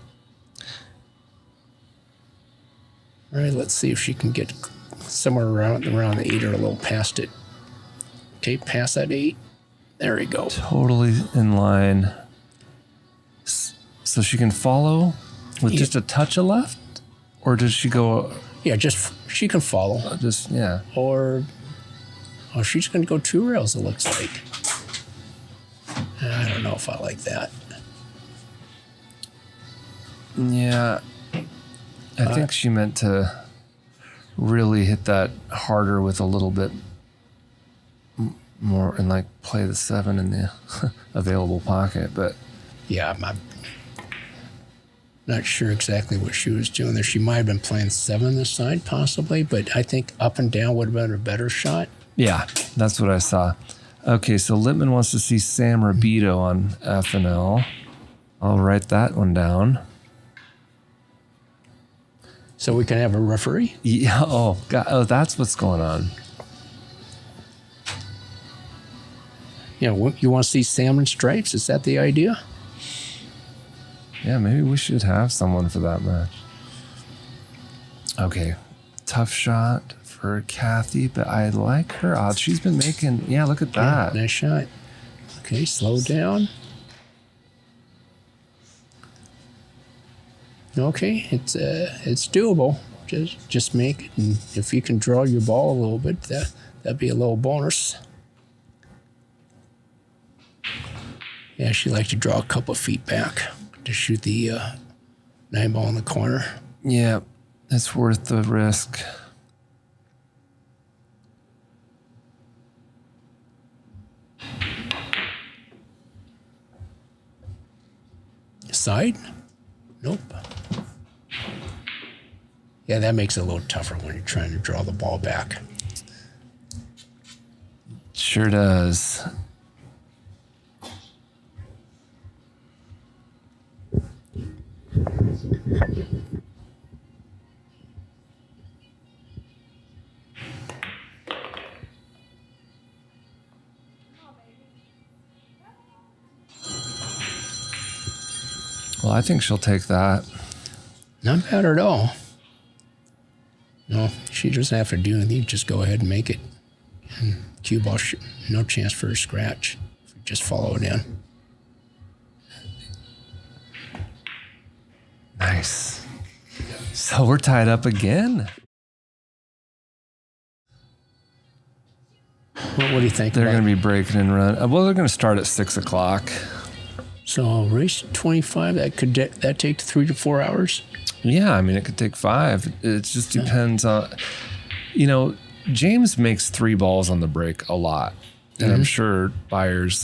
All right, let's see if she can get somewhere around the 8 or a little past it. Okay, past that 8. There we go. Totally in line. So she can follow with just a touch of left? Or does she go... Yeah, she can follow. Yeah. Or she's going to go 2 rails, it looks like. I don't know if I like that. Yeah. I think she meant to really hit that harder with a little bit more and like play the 7 in the available pocket, but Yeah, I'm not sure exactly what she was doing there. She might have been playing 7 this side, possibly, but I think up and down would have been a better shot. yeah, that's what I saw. Okay, so Littman wants to see Sam Rabito on FNL. I'll write that one down. So we can have a referee? Yeah. Oh, God. Oh, that's what's going on. You want to see salmon stripes? Is that the idea? Yeah, maybe we should have someone for that match. Okay, tough shot for Kathie, but I like her odds. She's been making, yeah, look at that. Yeah, nice shot. Okay, slow down. Okay, it's doable. Just make it, and if you can draw your ball a little bit, That'd be a little bonus. Yeah, she likes to draw a couple of feet back to shoot the 9-ball in the corner. Yeah, it's worth the risk. Side? Nope. Yeah, that makes it a little tougher when you're trying to draw the ball back. Sure does. Well, I think she'll take that. Not bad at all. No, she doesn't have to do anything. Just go ahead and make it. And cue ball, no chance for a scratch. Just follow it in. Nice. So we're tied up again. What do you think? They're going to be breaking and run. Well, they're going to start at 6 o'clock. So race 25, that take 3 to 4 hours? Yeah, I mean, it could take 5. It just depends on, James makes 3 balls on the break a lot. And I'm sure Byers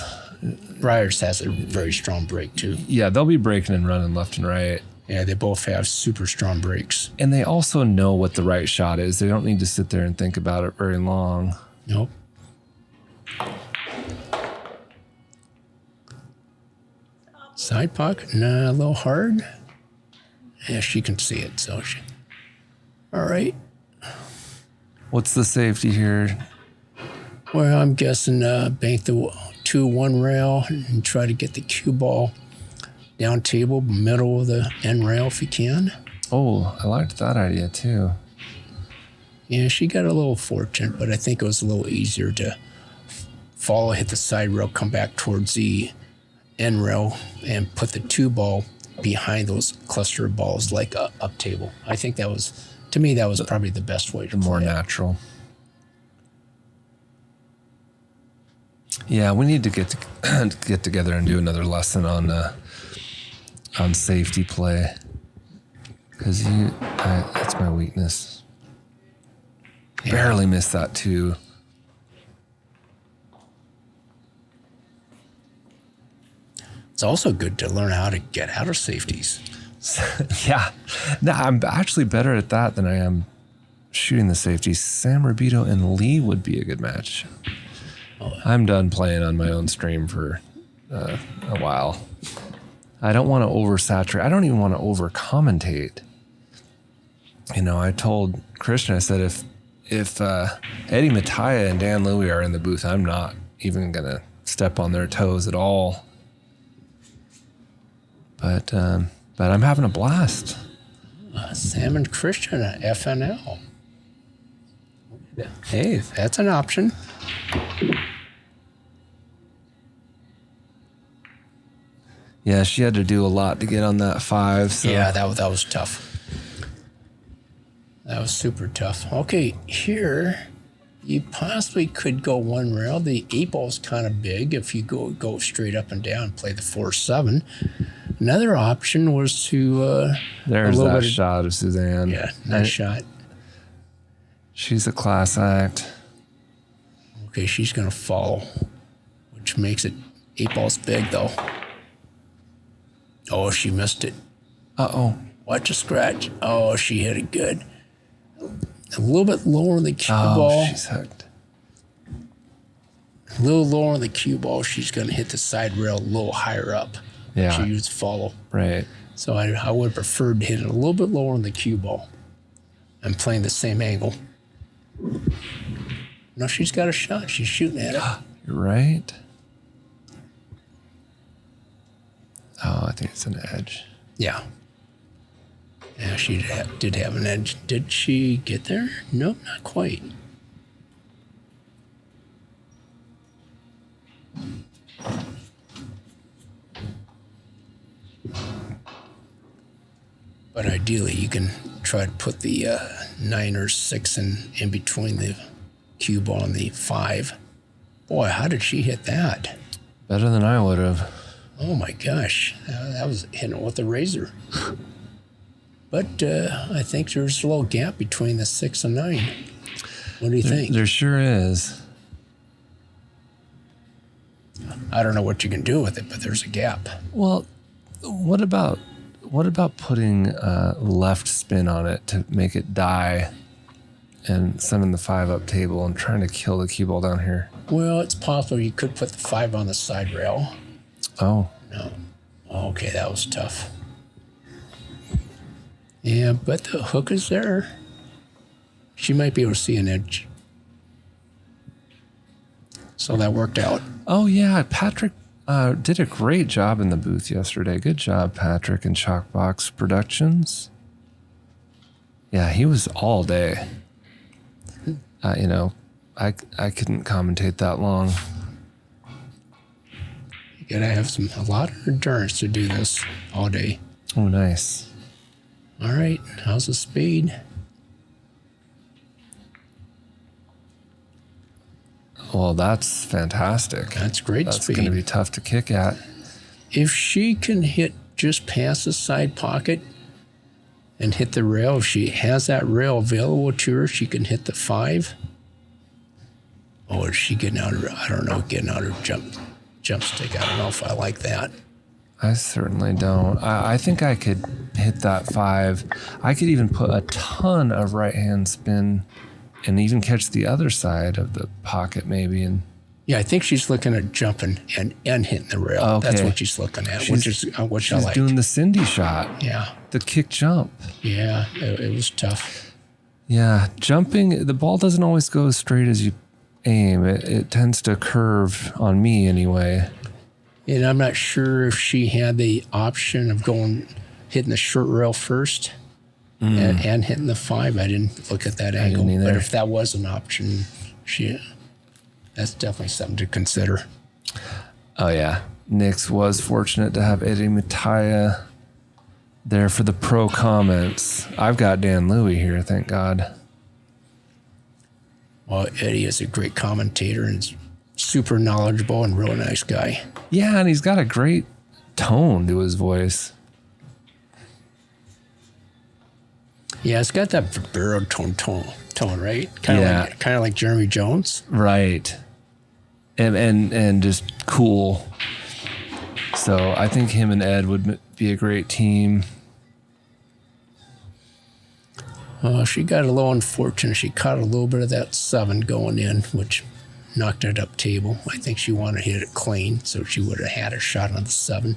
has a very strong break too. Yeah, they'll be breaking and running left and right. Yeah, they both have super strong breaks. And they also know what the right shot is. They don't need to sit there and think about it very long. Nope. Side pocket, nah, a little hard. Yeah, she can see it, so she. All right. What's the safety here? Well, I'm guessing bank the 2-1 rail and try to get the cue ball down table, middle of the end rail if you can. Oh, I liked that idea too. Yeah, she got a little fortunate, but I think it was a little easier to follow, hit the side rail, come back towards the end rail, and put the 2-ball behind those cluster of balls like a up table. I think that was, to me, that was probably the best way to play more it. Natural. Yeah, we need to get together and do another lesson on safety play, because that's my weakness. Yeah. Barely missed that too. It's also good to learn how to get out of safeties. Yeah, no, I'm actually better at that than I am shooting the safeties. Sam Rubito and Lee would be a good match. I'm done playing on my own stream for a while. I don't want to oversaturate. I don't even want to over-commentate. I told Christian, I said, if Eddie Mattia and Dan Louie are in the booth, I'm not even going to step on their toes at all. But I'm having a blast. Sam and Christian at FNL. Hey, that's an option. Yeah, she had to do a lot to get on that 5. So. Yeah, that was tough. That was super tough. Okay, here you possibly could go 1 rail. The 8-ball's kind of big if you go straight up and down, play the 4-7. Another option was to there's that shot of Suzanne. Yeah, nice shot. She's a class act. Okay, she's gonna fall, which makes it 8-ball's big though. Oh, she missed it. Uh-oh. Watch a scratch. Oh, she hit it good. A little bit lower on the cue ball. She's hooked. A little lower on the cue ball. She's going to hit the side rail a little higher up. Yeah. She used follow. Right. So I would have preferred to hit it a little bit lower on the cue ball. I'm playing the same angle. No, she's got a shot. She's shooting at it. You're right. Oh, I think it's an edge. Yeah. Yeah, she did have an edge. Did she get there? Nope, not quite. But ideally, you can try to put the 9 or 6 in between the cue ball on the 5. Boy, how did she hit that? Better than I would have. Oh my gosh, that was hitting it with a razor. But I think there's a little gap between the 6 and 9. What do you think? There sure is. I don't know what you can do with it, but there's a gap. Well, what about putting left spin on it to make it die and sending the 5 up table and trying to kill the cue ball down here? Well, it's possible you could put the 5 on the side rail. Oh. No. Okay, that was tough. Yeah, but the hook is there. She might be able to see an edge. So that worked out. Oh, yeah. Patrick did a great job in the booth yesterday. Good job, Patrick, and Chalkbox Productions. Yeah, he was all day. I couldn't commentate that long. You gotta have a lot of endurance to do this all day. Oh, nice. All right, how's the speed? Well, that's fantastic. That's great That's speed. going to be tough to kick at. If she can hit just past the side pocket and hit the rail, if she has that rail available to her, she can hit the 5. Oh, is she getting out her, I don't know, getting out her jump stick? I don't know if I like that. I certainly don't. I think I could hit that 5. I could even put a ton of right-hand spin and even catch the other side of the pocket maybe. And Yeah, I think she's looking at jumping and hitting the rail. Okay. That's what she's looking at, which is what I she's like. doing the Cindy shot. Yeah, The kick jump. yeah, it was tough. Yeah, jumping, the ball doesn't always go as straight as you aim. It tends to curve on me anyway. And I'm not sure if she had the option of hitting the short rail first and hitting the 5. I didn't look at that angle. didn't either. But if that was an option, that's definitely something to consider. Oh, yeah. Nix was fortunate to have Eddie Mattia there for the pro comments. I've got Dan Louie here, thank God. Well, Eddie is a great commentator and is super knowledgeable and real nice guy. Yeah, and he's got a great tone to his voice. Yeah, it's got that baritone tone, right? Kind of like Jeremy Jones. Right. And just cool. So I think him and Ed would be a great team. She got a little unfortunate. She caught a little bit of that 7 going in, which knocked it up table. I think she wanted to hit it clean, so she would have had a shot on the 7.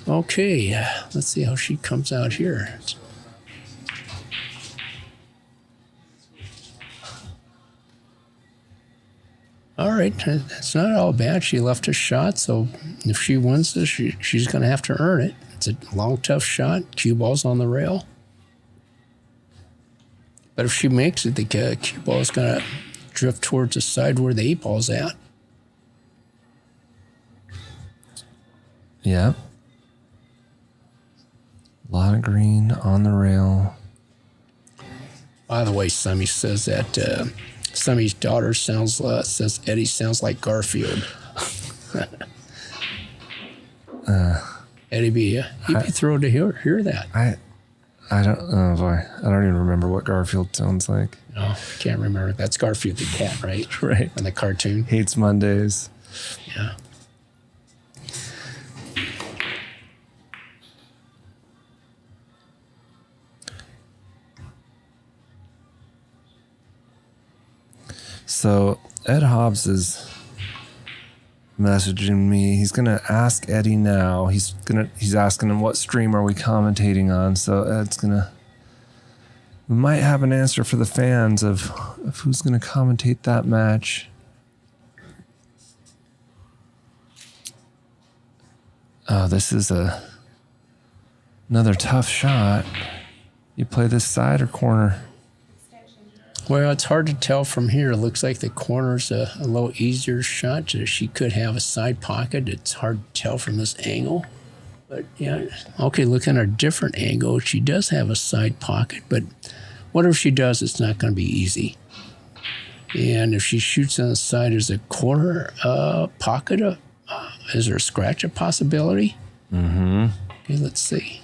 Okay, let's see how she comes out here. All right, it's not all bad. She left a shot, so if she wins this, she's going to have to earn it. It's a long, tough shot. Cue ball's on the rail. But if she makes it, the cue ball is going to drift towards the side where the 8 ball's at. Yep. A lot of green on the rail. By the way, Sammy says that Sammy's daughter says Eddie sounds like Garfield. Eddie he'd be thrilled to hear that. I don't, oh boy, I don't even remember what Garfield sounds like. No, can't remember. That's Garfield the cat, right? Right. On the cartoon. Hates Mondays. Yeah. So Ed Hobbs is messaging me. He's gonna ask Eddie now. He's asking him what stream are we commentating on. So Ed's we might have an answer for the fans of who's gonna commentate that match. Oh, this is another tough shot. You play this side or corner? Well, it's hard to tell from here. It looks like the corner's a little easier shot. She could have a side pocket. It's hard to tell from this angle. But yeah, okay, looking at a different angle, she does have a side pocket. But whatever she does, it's not going to be easy. And if she shoots on the side, there's a corner pocket. Is there a scratch a possibility? Mm-hmm. Okay, let's see.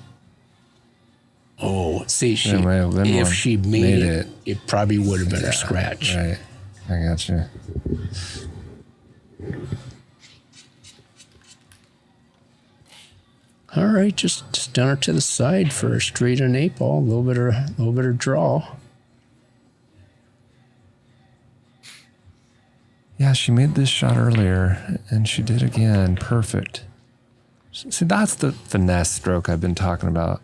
Oh, see, There might have been if one. she made it, it probably would have been a scratch. Right. I got you. All right, just down her to the side for a straight and 8-ball, a little bit of draw. Yeah, she made this shot earlier, and she did again. Perfect. See, that's the finesse stroke I've been talking about.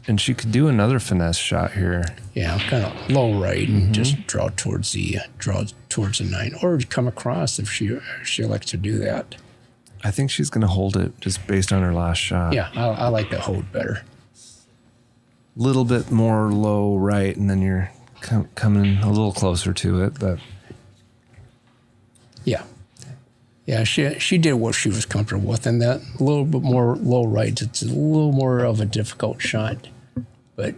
And she could do another finesse shot here. Yeah, kind of low right and just draw towards the 9, or come across if she likes to do that. I think she's going to hold it just based on her last shot. Yeah, I like the hold better. Little bit more low right, and then you're coming a little closer to it. But Yeah, she did what she was comfortable with, and that a little bit more low right. It's a little more of a difficult shot, but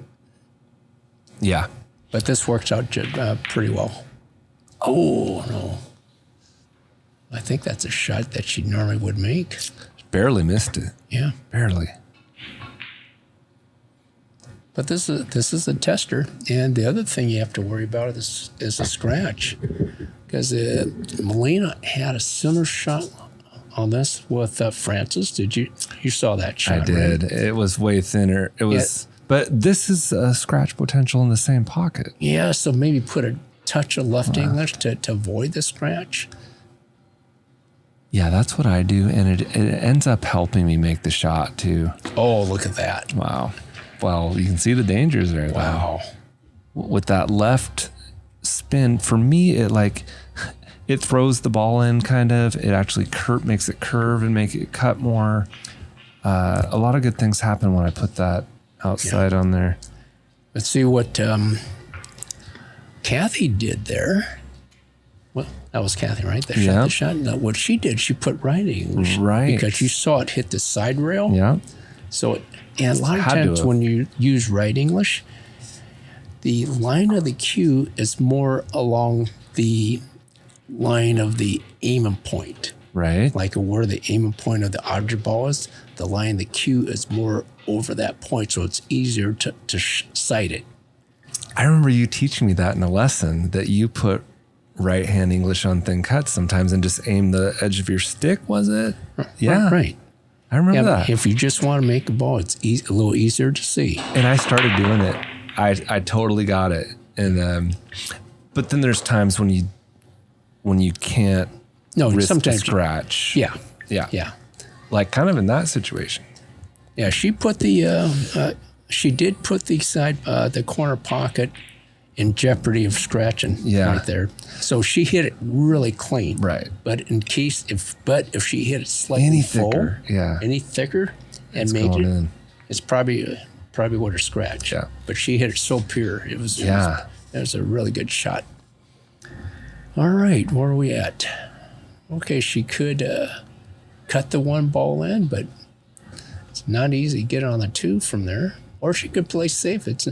yeah, this works out pretty well. Oh no, I think that's a shot that she normally would make. barely missed it. Yeah, Barely. but this is a tester, and the other thing you have to worry about is a scratch, because Melina had a similar shot on this with Francis. Did you saw that shot? I did. Right? It was way thinner. It was, but this is a scratch potential in the same pocket. Yeah, so maybe put a touch of left English to avoid the scratch. Yeah, that's what I do, and it ends up helping me make the shot too. Oh, look at that! Wow. Well, you can see the dangers there. Wow. Though. With that left spin, for me, it throws the ball in kind of. It actually makes it curve and make it cut more. A lot of good things happen when I put that outside on there. Let's see what Kathie did there. Well, that was Kathie, right? That shot the shot. Now, what she did, she put right English. Right. Because you saw it hit the side rail. Yeah. So, and a lot of times when you use right English, the line of the cue is more along the line of the aiming point. Right. Like where the aiming point of the object ball is, the line of the cue is more over that point, so it's easier to sight it. I remember you teaching me that in a lesson, that you put right hand English on thin cuts sometimes and just aim the edge of your stick, was it? Yeah. Right. I remember that. If you just want to make a ball, it's a little easier to see. And I started doing it. I totally got it. And but then there's times when you can't risk sometimes a scratch. Yeah. Like kind of in that situation. Yeah, she put she did put the corner pocket in jeopardy of scratching right there. So she hit it really clean. Right. But if she hit it slightly Any full, thicker, any thicker, and It's made going it, in. it's probably would have scratched. Yeah. But she hit it so pure. It was a really good shot. All right, where are we at? Okay, she could cut the one ball in, but it's not easy to get on the 2 from there. Or she could play safe. It's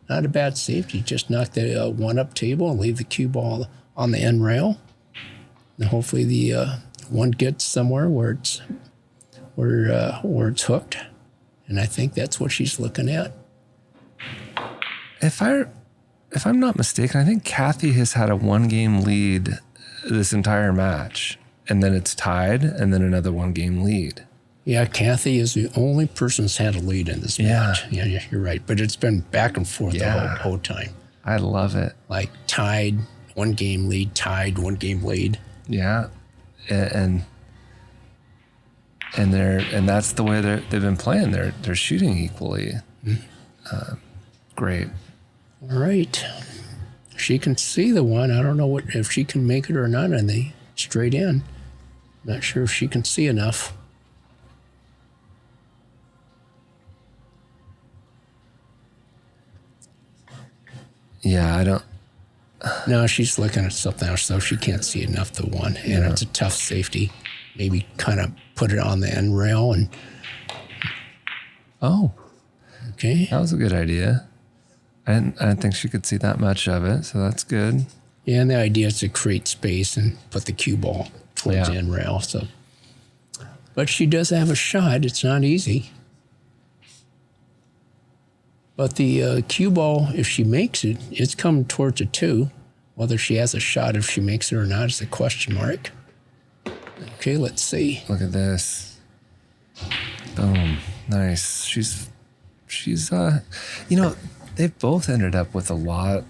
not a bad safety. Just knock the 1-up table and leave the cue ball on the end rail. And hopefully the 1 gets somewhere where it's hooked. And I think that's what she's looking at. If I'm not mistaken, I think Kathie has had a 1-game lead this entire match, and then it's tied, and then another 1-game lead. Yeah, Kathie is the only person who's had a lead in this match. Yeah, you're right. But it's been back and forth the whole time. I love it. Like tied, 1-game lead, tied, 1-game lead. Yeah, and that's the way they've been playing. They're shooting equally. Great. All right. She can see the 1. I don't know if she can make it or not on the straight in. Not sure if she can see enough. Yeah, I don't. No, she's looking at something else, so she can't see enough the 1. And it's a tough safety. Maybe kind of put it on the end rail and. Oh, Okay. that was a good idea. I didn't think she could see that much of it, so that's good. Yeah, and the idea is to create space and put the cue ball towards the end rail. So, but she does have a shot. It's not easy. But the cue ball, if she makes it, it's coming towards a 2. Whether she has a shot, if she makes it or not, is a question mark. Okay, let's see. Look at this. Boom. Nice. She's they've both ended up with a lot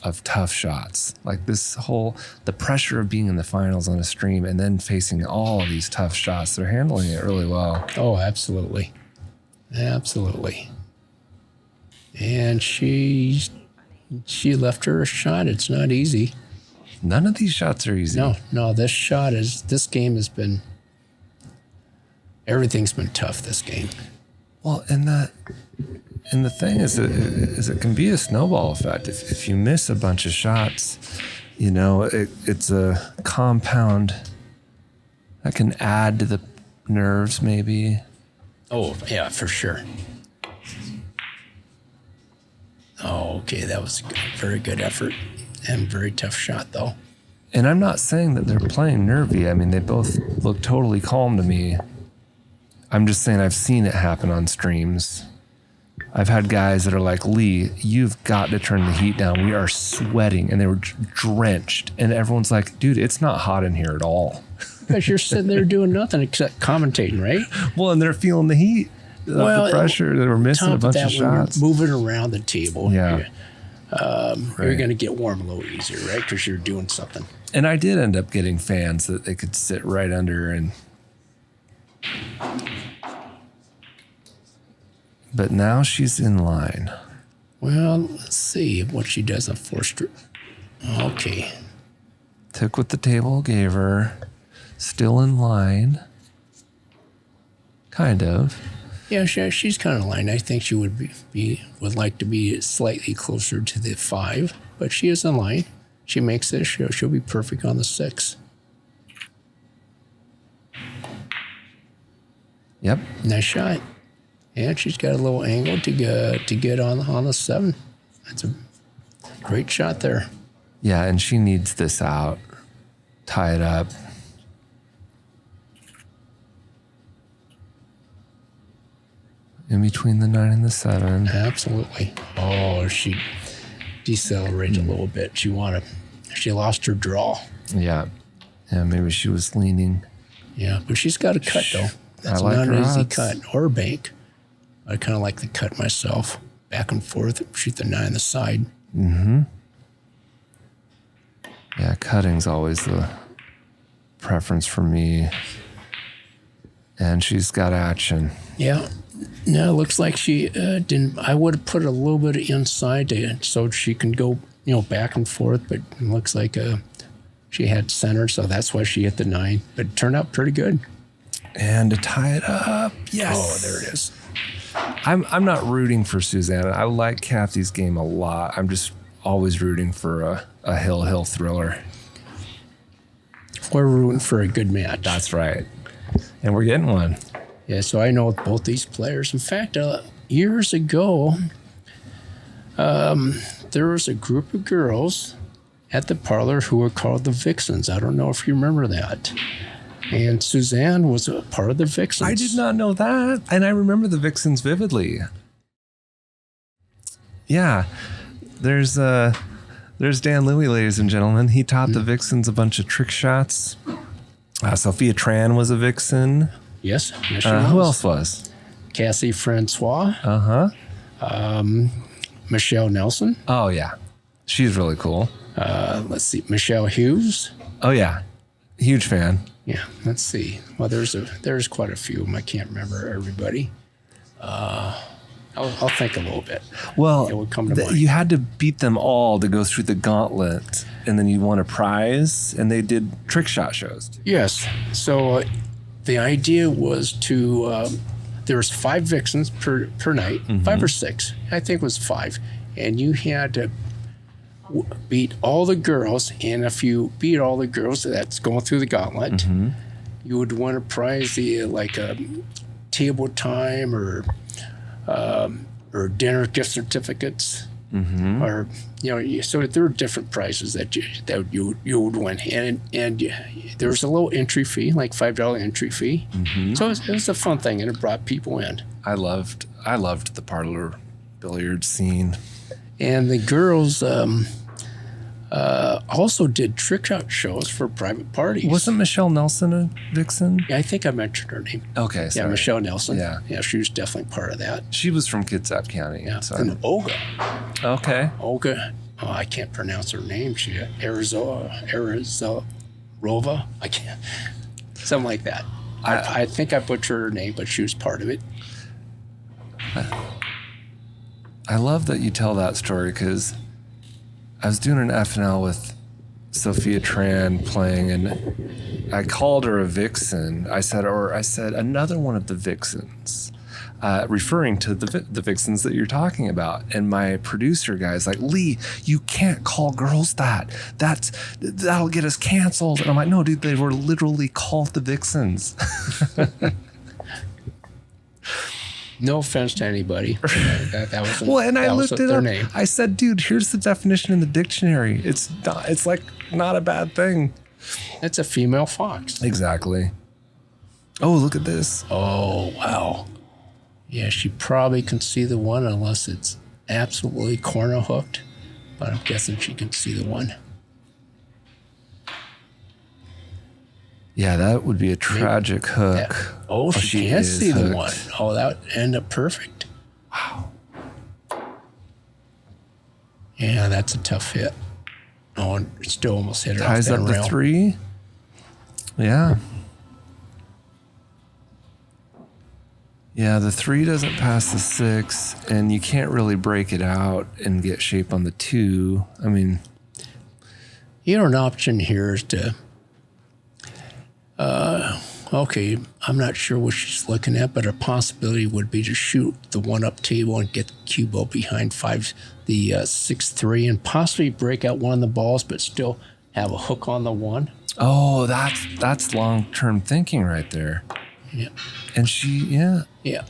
of tough shots. Like the pressure of being in the finals on a stream and then facing all of these tough shots. They're handling it really well. Oh, absolutely. Absolutely. And she left her a shot. It's not easy. None of these shots are easy. No, this game has been, everything's been tough this game. Well, and the thing is it can be a snowball effect. If you miss a bunch of shots, it's a compound that can add to the nerves maybe. Oh, yeah, for sure. Oh, okay, that was a very good effort and very tough shot, though. And I'm not saying that they're playing nervy. I mean, they both look totally calm to me. I'm just saying I've seen it happen on streams. I've had guys that are like, Lee, you've got to turn the heat down. We are sweating. And they were drenched. And everyone's like, dude, it's not hot in here at all. Because you're sitting there doing nothing except commentating, right? Well, and they're feeling the heat. The pressure. They were missing a bunch of shots. Moving around the table. Yeah. You're going to get warm a little easier, right? Because you're doing something. And I did end up getting fans that they could sit right under and... But now she's in line. Well, let's see what she does on 4th. Okay. Took what the table gave her. Still in line. Kind of. Yeah, she's kind of in line. I think she would would like to be slightly closer to the 5, but she is in line. She makes this. She'll be perfect on the 6. Yep. Nice shot. And she's got a little angle to get on the 7. That's a great shot there. Yeah, and she needs this out. Tie it up. In between the 9 and the 7. Absolutely. Oh, she decelerated a little bit. She lost her draw. Yeah. Yeah, maybe she was leaning. Yeah, but she's got a cut, though. That's like not an easy odds. cut or bank. I kind of like the cut myself. Back and forth, shoot the 9 on the side. Mm-hmm. Yeah, cutting's always the preference for me. And she's got action. Yeah. No, it looks like she didn't. I would have put a little bit of inside so she can go, back and forth. But it looks like she had center, so that's why she hit the 9. But it turned out pretty good. And to tie it up, yes. Oh, there it is. I'm not rooting for Suzanne. I like Kathie's game a lot. I'm just always rooting for a hill thriller. We're rooting for a good match. That's right. And we're getting one. Yeah, so I know both these players. In fact, years ago, there was a group of girls at the parlor who were called the Vixens. I don't know if you remember that. And Suzanne was a part of the Vixens. I did not know that. And I remember the Vixens vividly. Yeah. There's Dan Louie, ladies and gentlemen. He taught the Vixens a bunch of trick shots. Sophia Tran was a Vixen. Yes. Who else was? Cassie Francois. Uh-huh. Michelle Nelson. Oh, yeah. She's really cool. Let's see. Michelle Hughes. Oh, yeah. Huge fan. Yeah. Let's see. Well, there's quite a few of them. I can't remember everybody. I'll think a little bit. Well, it would come to mind. You had to beat them all to go through the gauntlet, and then you won a prize, and they did trick shot shows too. Yes. So the idea was to there was 5 Vixens per night, 5 or 6. I think it was 5, and you had to beat all the girls. And if you beat all the girls that's going through the gauntlet, you would win a prize, like a table time or dinner gift certificates. or so there are different prizes that you would win, and there was a low entry fee, like $5 entry fee. So it was a fun thing, and it brought people in. I loved the parlor billiard scene. And the girls also did trick shot shows for private parties. Wasn't Michelle Nelson a vixen? Yeah, I think I mentioned her name. Okay, Yeah, sorry. Michelle Nelson. Yeah. She was definitely part of that. She was from Kitsap County. Yeah. So. And Olga. Okay. Olga. Oh, I can't pronounce her name. She Arizarova. I can't. Something like that. I think I butchered her name, but she was part of it. I love that you tell that story because I was doing an FNL with Sophia Tran playing, and I called her a vixen. I said another one of the vixens, referring to the vixens that you're talking about. And my producer guy's like, Lee, you can't call girls that. That'll get us canceled. And I'm like, no, dude, they were literally called the vixens. No offense to anybody. That was Well, and I looked it their up. name. I said, dude, here's the definition in the dictionary. It's like not a bad thing. It's a female fox. Exactly. Oh, look at this. Oh, wow. Yeah, she probably can see the one unless it's absolutely corner hooked. But I'm guessing she can see the one. Yeah, that would be a tragic hook. Yeah. Oh, she can't is see the hooked. one. Oh, that would end up perfect. Wow. Yeah, that's a tough hit. Oh, and it still almost hit her Ties off up that the rail. 3. Yeah. Yeah, the 3 doesn't pass the 6, and you can't really break it out and get shape on the 2. I mean, An option here is to, okay, I'm not sure what she's looking at, but a possibility would be to shoot the 1-up table and get the cue ball behind the 6-3, and possibly break out one of the balls, but still have a hook on the 1. oh, that's long-term thinking right there. Yeah. And Yeah.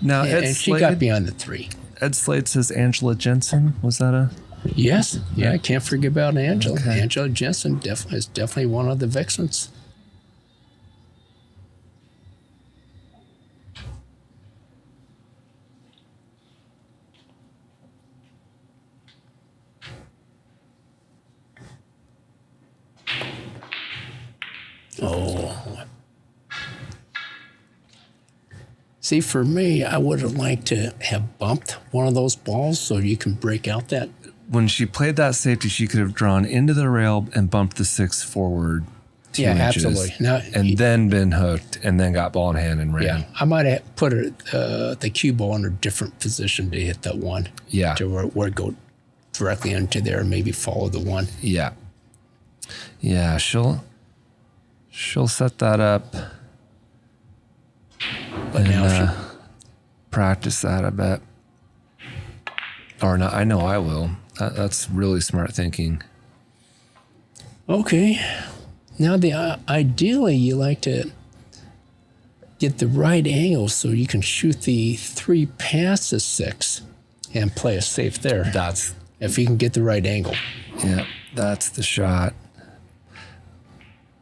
now Ed And she Slade, got beyond the 3. Ed Slade says Angela Jensen. Was that a? Yes. Yeah, I can't forget about Angela. Okay. Angela Jensen is definitely one of the vixens. Oh. See, for me, I would have liked to have bumped one of those balls so you can break out that. When she played that safety, she could have drawn into the rail and bumped the 6 forward 2 Yeah, inches. absolutely. Now, and then been hooked and then got ball in hand and ran. Yeah, I might have put the cue ball in a different position to hit that 1. Yeah. To where it go directly into there and maybe follow the 1. Yeah. Yeah, she'll set that up But and now practice that, I bet. Or not, I know I will. That's really smart thinking. okay. Now, ideally, you like to get the right angle so you can shoot the 3 past the 6 and play a safe there. That's If you can get the right angle. that's the shot.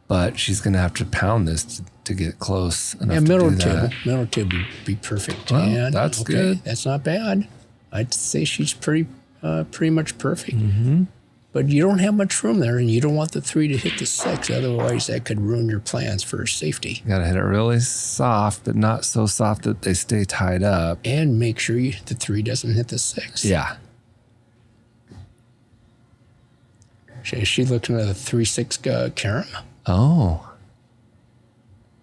But she's going to have to pound this to get close enough Yeah, to middle do that. table. Middle table would be perfect. Well, Yeah, that's good. That's not bad. I'd say she's pretty much perfect. Mm-hmm. But you don't have much room there, and you don't want the 3 to hit the 6. Otherwise, that could ruin your plans for safety. You got to hit it really soft, but not so soft that they stay tied up. And make sure the 3 doesn't hit the 6. Yeah. Is she looking at a 3-6 carom? Oh,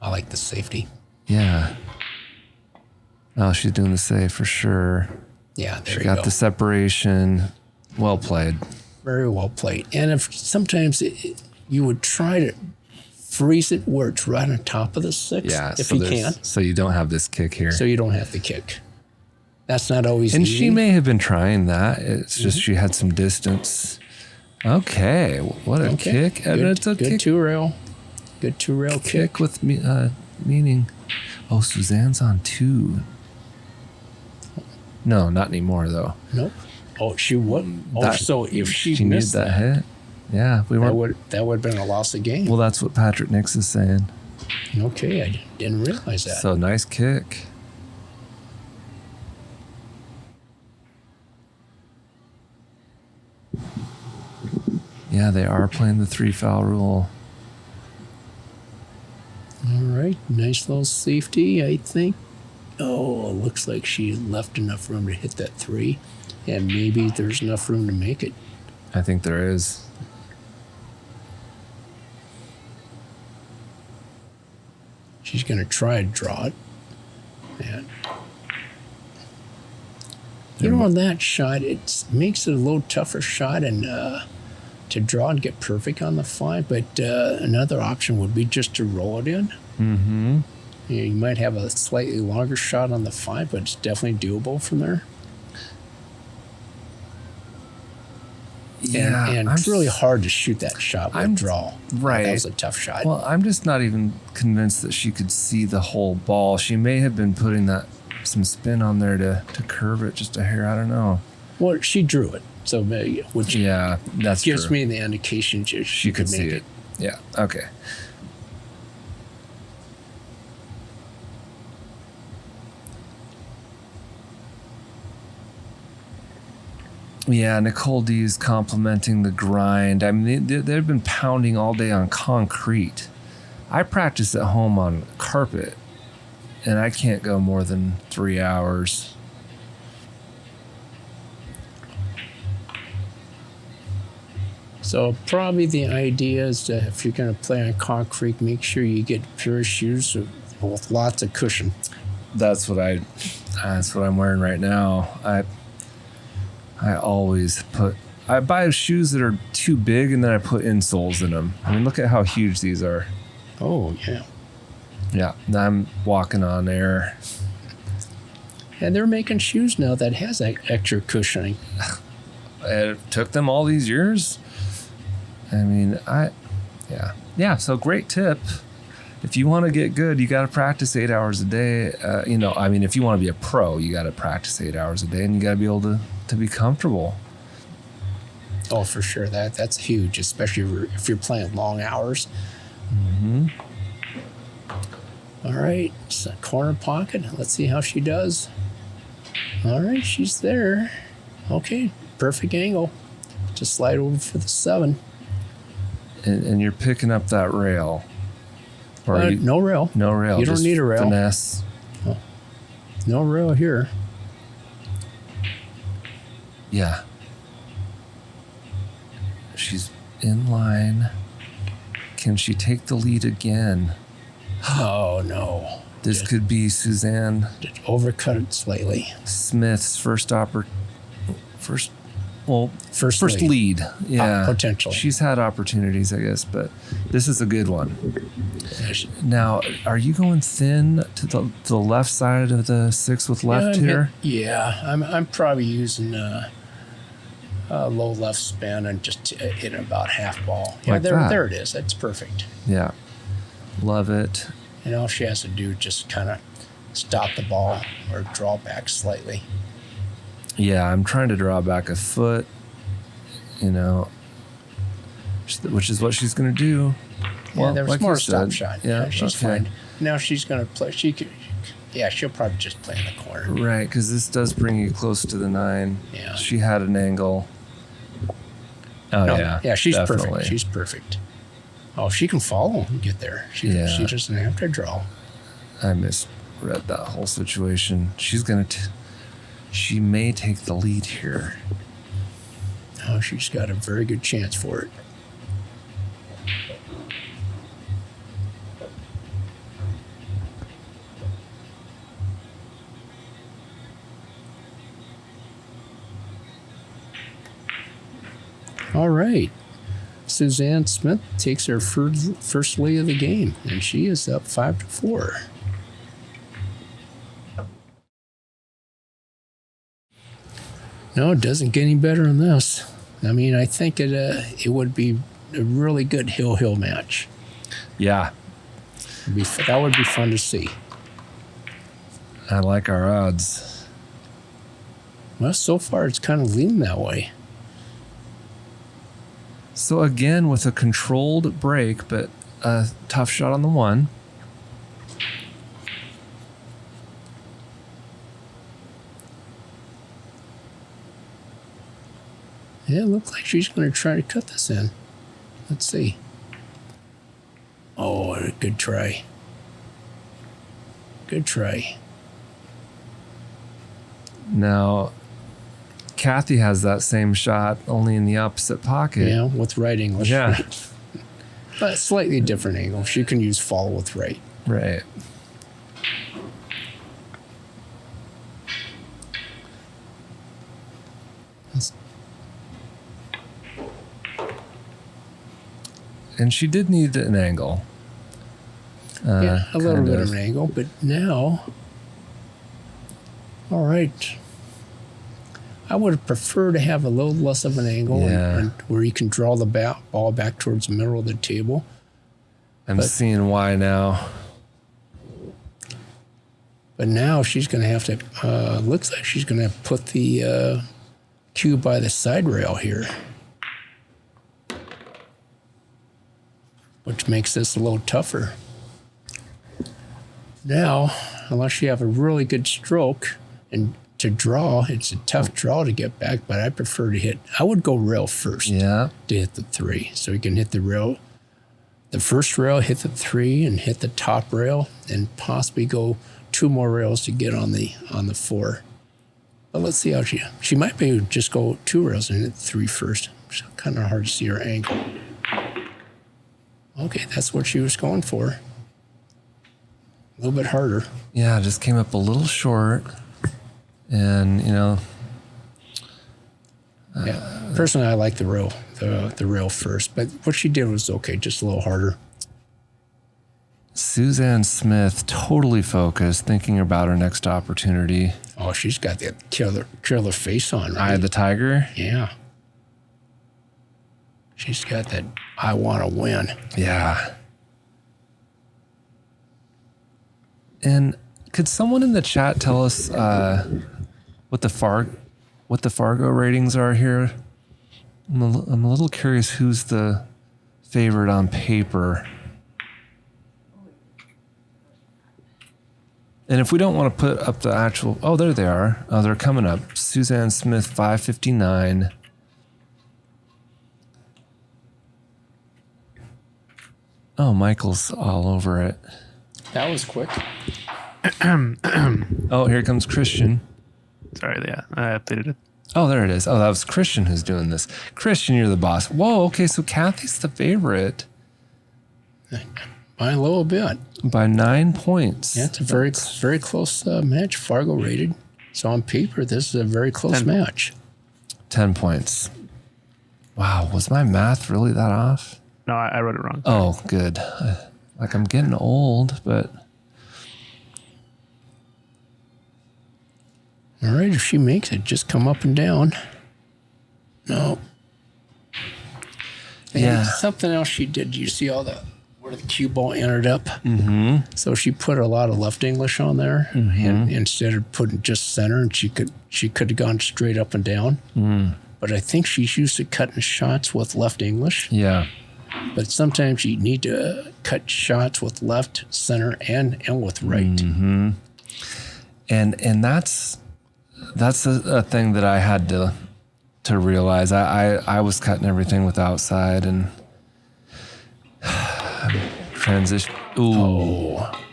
I like the safety. yeah. Oh, she's doing the save for sure. Yeah, there She you got go. the separation. Well played. Very well played. And if sometimes you would try to freeze it where it's right on top of the 6, Yeah. if so you there's- can, So you don't have this kick here. so you don't have to kick. That's not always And easy. she may have been trying that. It's just Mm-hmm. she had some distance. Okay. What a kick. And it's a good kick, 2-rail. Good 2-rail kick. kick with meaning. Oh, Suzanne's on 2. No, not anymore, though. Nope. Oh, she would. Oh, That- so if she needed missed that hit. Yeah, we that weren't. would have been a loss of game. Well, that's what Patrick Nix is saying. Okay, I didn't realize that. So nice kick. Yeah, they are playing the 3-foul rule. All right, nice little safety, I think. Oh, it looks like she left enough room to hit that 3, and maybe there's enough room to make it. I think there is. She's going to try to draw it. And on that shot, it makes it a little tougher shot and to draw and get perfect on the 5. But another option would be just to roll it in. Mm-hmm. You might have a slightly longer shot on the 5, but it's definitely doable from there. Yeah, and it's really hard to shoot that shot with draw. Right. That was a tough shot. Well, I'm just not even convinced that she could see the whole ball. She may have been putting some spin on there to curve it just a hair. I don't know. Well, she drew it, so which Yeah, that's gives true. me the indication she could could see make it. Yeah. Okay. Yeah, Nicole D is complimenting the grind. I mean, they've been pounding all day on concrete. I practice at home on carpet, and I can't go more than 3 hours. So probably the idea is that if you're going to play on concrete, make sure you get pure shoes with lots of cushion. That's what I'm wearing right now. I always I buy shoes that are too big and then I put insoles in them. I mean, look at how huge these are. Oh, yeah. Yeah, now I'm walking on air. And they're making shoes now that has that extra cushioning. It took them all these years. I mean, yeah. So great tip. If you want to get good, you got to practice 8 hours a day. If you want to be a pro, you got to practice 8 hours a day, and you got to be able to be comfortable. Oh, for sure. That's huge, especially if you're playing long hours. Mm-hmm. All right, so corner pocket. Let's see how she does. All right, she's there. Okay, perfect angle. Just slide over for the 7. And you're picking up that rail. No rail. No rail. You don't just need a rail. Finesse. Oh, no rail here. Yeah. She's in line. Can she take the lead again? Oh, no. This could be Suzanne Just overcut it slightly. Smith's first lead. Yeah. Potentially. She's had opportunities, I guess, but this is a good one. Now, are you going thin to the left side of the 6 with left here? I'm probably using a low left spin and just hitting about half ball. Yeah, Like there, that. there it is. That's perfect. Yeah. Love it. And all she has to do is just kind of stop the ball or draw back slightly. Yeah, I'm trying to draw back a foot, which is what she's going to do. Yeah, there was like more you stop said. shot. Yeah, she's okay. fine. Now she's going to play. She'll probably just play in the corner. Right, because this does bring you close to the 9. Yeah. She had an angle. Oh, No, yeah. Yeah, she's definitely. perfect. She's perfect. Oh, she can follow and get there. She doesn't have to draw. I misread that whole situation. She's going to... She may take the lead here. Oh, she's got a very good chance for it. All right. Suzanne Smith takes her first lead of the game, and she is up 5-4. No, it doesn't get any better than this. I mean, I think it would be a really good hill match. Yeah. That would be fun to see. I like our odds. Well, so far it's kind of leaning that way. So again, with a controlled break, but a tough shot on the 1. Yeah, it looks like she's going to try to cut this in. Let's see. Oh, good try. Good try. Now, Kathie has that same shot, only in the opposite pocket. Yeah, with right English. Yeah. But slightly different angle. She can use follow with right. Right. And she did need an angle. Yeah, a little kind bit of an angle, but now, all right. I would prefer to have a little less of an angle and where you can draw the ball back towards the middle of the table. I'm seeing why now. But now she's going to have to, looks like she's going to put the cue by the side rail here, which makes this a little tougher. Now, unless you have a really good stroke and to draw, it's a tough draw to get back, but I prefer to hit, I would go rail first to hit the 3. So you can hit the rail, the first rail, hit the 3 and hit the top rail and possibly go 2 more rails to get on the 4. But let's see how she might be able to just go 2 rails and hit 3 first. It's kind of hard to see her angle. Okay, that's what she was going for. A little bit harder. Yeah, it just came up a little short. And, you know. Yeah, personally, I like the rail first. But what she did was okay, just a little harder. Suzanne Smith, totally focused, thinking about her next opportunity. Oh, she's got that killer face on, right? Eye of the tiger? Yeah. She's got that I want to win. Yeah. And could someone in the chat tell us what the Fargo ratings are here? I'm a little curious who's the favorite on paper. And if we don't want to put up the actual, oh, there they are. Oh, they're coming up. Suzanne Smith, 559. Oh, Michael's all over it. That was quick. Oh, here comes Christian. Sorry, yeah, I updated it. Oh, there it is. Oh, that was Christian who's doing this. Christian, you're the boss. Whoa, okay, so Kathie's the favorite. By a little bit. By 9 points. Yeah, it's a very close match, Fargo rated. So on paper, this is a very close match. 10 points. Wow, was my math really that off? No, I wrote it wrong. Oh, good. Like I'm getting old, but... All right, if she makes it, just come up and down. No. And Yeah. something else she did. You see all where the cue ball entered up? Mm-hmm. So she put a lot of left English on there, and instead of putting just center, and she could have gone straight up and down. Mm. But I think she's used to cutting shots with left English. Yeah. But sometimes you need to cut shots with left, center, and with right. Mm-hmm. And that's a thing that I had to realize. I was cutting everything with outside and transition. Ooh. Oh.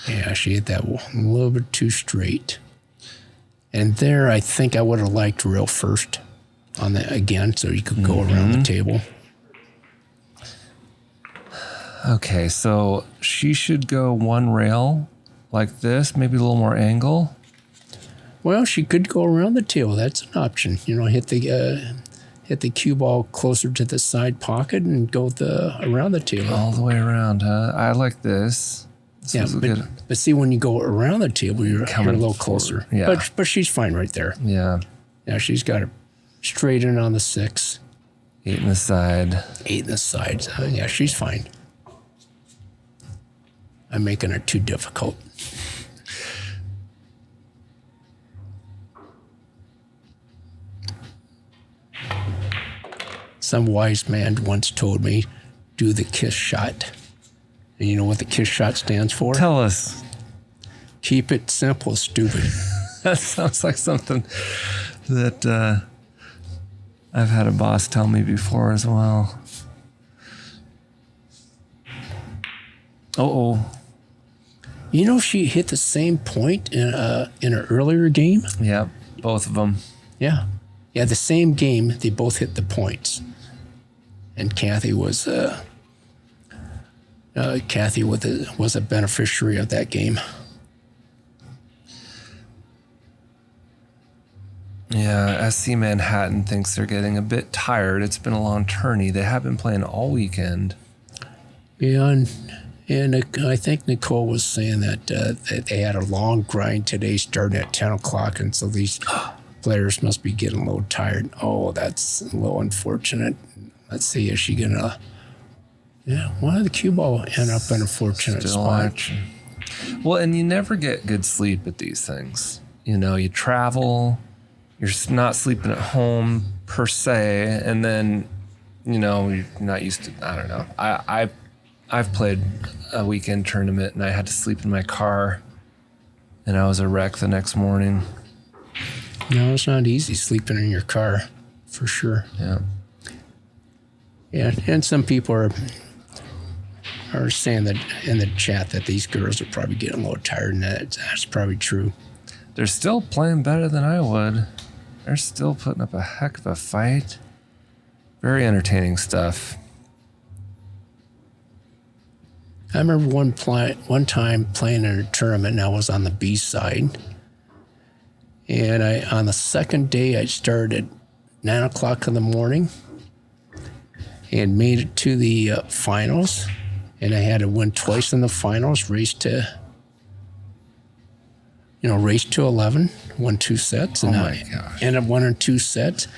Yeah, she hit that a little bit too straight. And there, I think I would have liked rail first on that again, so you could go around the table. Okay, so she should go one rail like this, maybe a little more angle. Well, she could go around the table. That's an option. You know, hit the cue ball closer to the side pocket and go around the table. All the way around, huh? I like this. Yeah, but see, when you go around the table, you're a little closer. Yeah. But she's fine right there. Yeah. Yeah, she's got it straight in on the 6. 8 in the side. 8 in the sides. Yeah, she's fine. I'm making it too difficult. Some wise man once told me, do the kiss shot. And you know what the kiss shot stands for? Tell us. Keep it simple, stupid. That sounds like something that I've had a boss tell me before as well. Uh-oh. You know, she hit the same point in an earlier game? Yeah, both of them. Yeah. Yeah, the same game, they both hit the points. And Kathie was a beneficiary of that game. Yeah, SC Manhattan thinks they're getting a bit tired. It's been a long tourney. They have been playing all weekend. Yeah, and I think Nicole was saying that they had a long grind today starting at 10 o'clock, and so these players must be getting a little tired. Oh, that's a little unfortunate. Let's see, is she going to... Yeah, one of the cue ball end up in a fortunate spot. Action. Well, and you never get good sleep at these things. You know, you travel, you're not sleeping at home per se, and then, you know, you're not used to, I don't know. I've played a weekend tournament and I had to sleep in my car and I was a wreck the next morning. No, it's not easy sleeping in your car, for sure. Yeah. Yeah, and some people are saying that in the chat that these girls are probably getting a little tired, and that's probably true. They're still playing better than I would. They're still putting up a heck of a fight. Very entertaining stuff. I remember one time playing in a tournament, and I was on the B side. And on the second day, I started at 9 o'clock in the morning and made it to the finals. And I had to win twice in the finals, race to 11, won 2 sets. And my gosh. ended up winning 2 sets.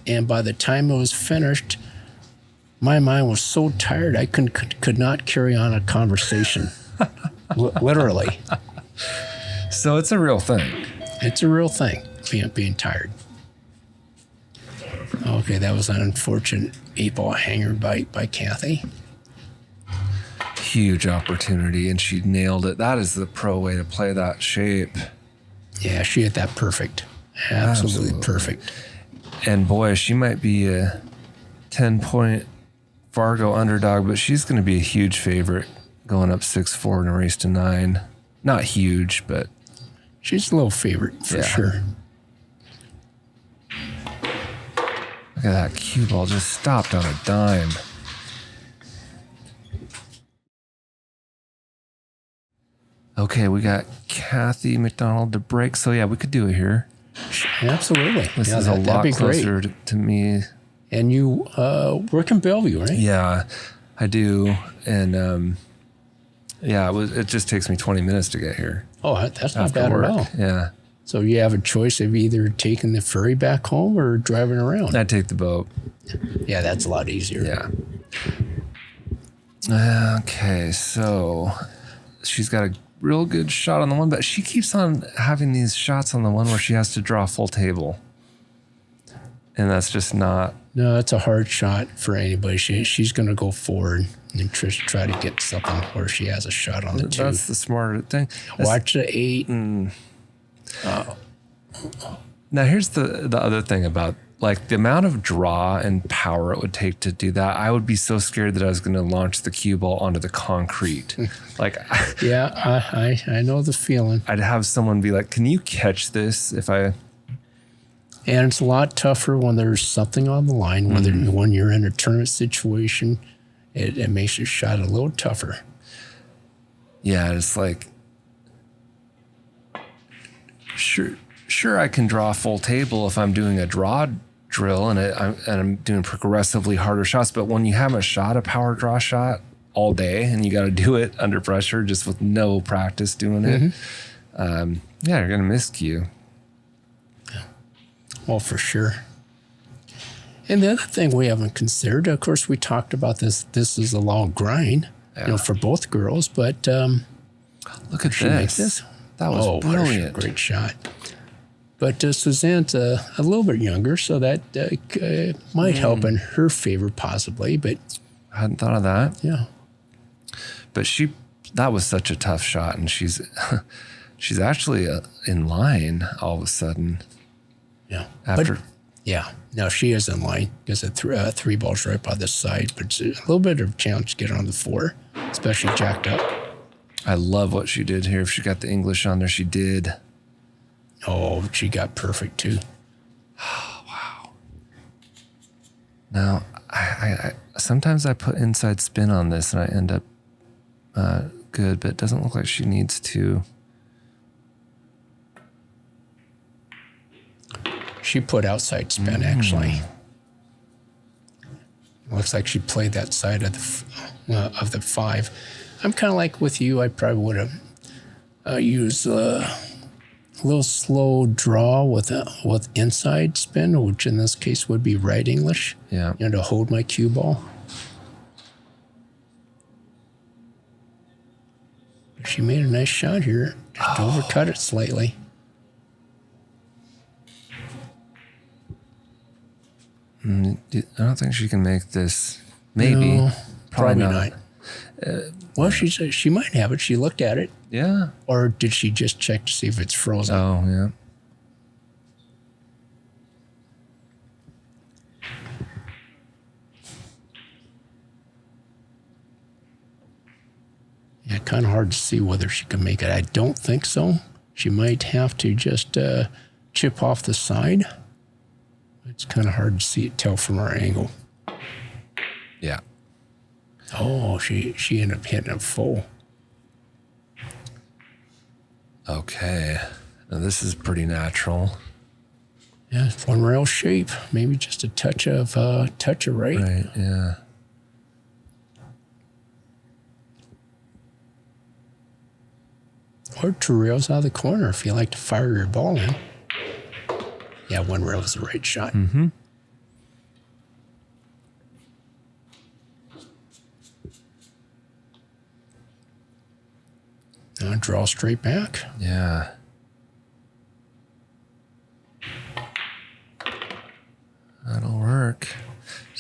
And by the time it was finished, my mind was so tired I could not carry on a conversation. Literally. So it's a real thing. It's a real thing, being tired. Okay, that was an unfortunate 8-ball hanger by Kathie. Huge opportunity, and she nailed it. That is the pro way to play that shape. Yeah, she hit that perfect. Absolutely perfect. And boy, she might be a 10-point Fargo underdog, but she's going to be a huge favorite going up 6-4 in a race to 9. Not huge, but... She's a little favorite, for sure. Look at that cue ball just stopped on a dime. Okay, we got Kathie MacDonald to break. So, yeah, we could do it here. Absolutely. This is a lot closer to me. And you work in Bellevue, right? Yeah, I do. And, it just takes me 20 minutes to get here. Oh, that's not bad at all. Yeah. So you have a choice of either taking the ferry back home or driving around. I'd take the boat. Yeah, that's a lot easier. Yeah. Okay, so she's got a real good shot on the one, but she keeps on having these shots on the one where she has to draw a full table. And that's just not... No, it's a hard shot for anybody. She's going to go forward and try to get something where she has a shot on the 2. That's the smarter thing. Watch the 8. Now, here's the other thing about, like, the amount of draw and power it would take to do that. I would be so scared that I was going to launch the cue ball onto the concrete. Like, yeah, I know the feeling. I'd have someone be like, can you catch this if I... And it's a lot tougher when there's something on the line. When you're in a tournament situation, it makes your shot a little tougher. Yeah, it's like, sure, I can draw a full table if I'm doing a draw drill and I'm doing progressively harder shots. But when you haven't shot a power draw shot all day and you got to do it under pressure just with no practice doing it, you're going to miss cue. Well, for sure. And the other thing we haven't considered, of course, we talked about this. This is a long grind, for both girls. But look at this. That was brilliant. Great shot. But Suzanne's a little bit younger, so that might help in her favor possibly. But I hadn't thought of that. yeah. But that was such a tough shot, and she's actually in line all of a sudden. Yeah. After. Yeah. No, she is in line because the three balls right by the side. But it's a little bit of a challenge to get on the 4, especially jacked up. I love what she did here. If she got the English on there, she did. Oh, she got perfect too. Oh, wow. Now, I sometimes I put inside spin on this and I end up good, but it doesn't look like she needs to. She put outside spin, actually. Looks like she played that side of the 5. I'm kind of like with you. I probably would have used a little slow draw with inside spin, which in this case would be right English. Yeah. To hold my cue ball. She made a nice shot here. Just overcut it slightly. I don't think she can make this. Maybe. No, Probably probably not. Well, she might have it. She looked at it. Yeah. Or did she just check to see if it's frozen? Oh, yeah. Yeah, kind of hard to see whether she can make it. I don't think so. She might have to just chip off the side. It's kind of hard to tell from our angle. Yeah. Oh, she ended up hitting it full. Okay. Now this is pretty natural. Yeah, it's one rail shape. Maybe just a touch of right. Right, yeah. Or 2 rails out of the corner if you like to fire your ball in. Yeah, 1 rail is the right shot. Mm-hmm. Now draw straight back. Yeah. That'll work.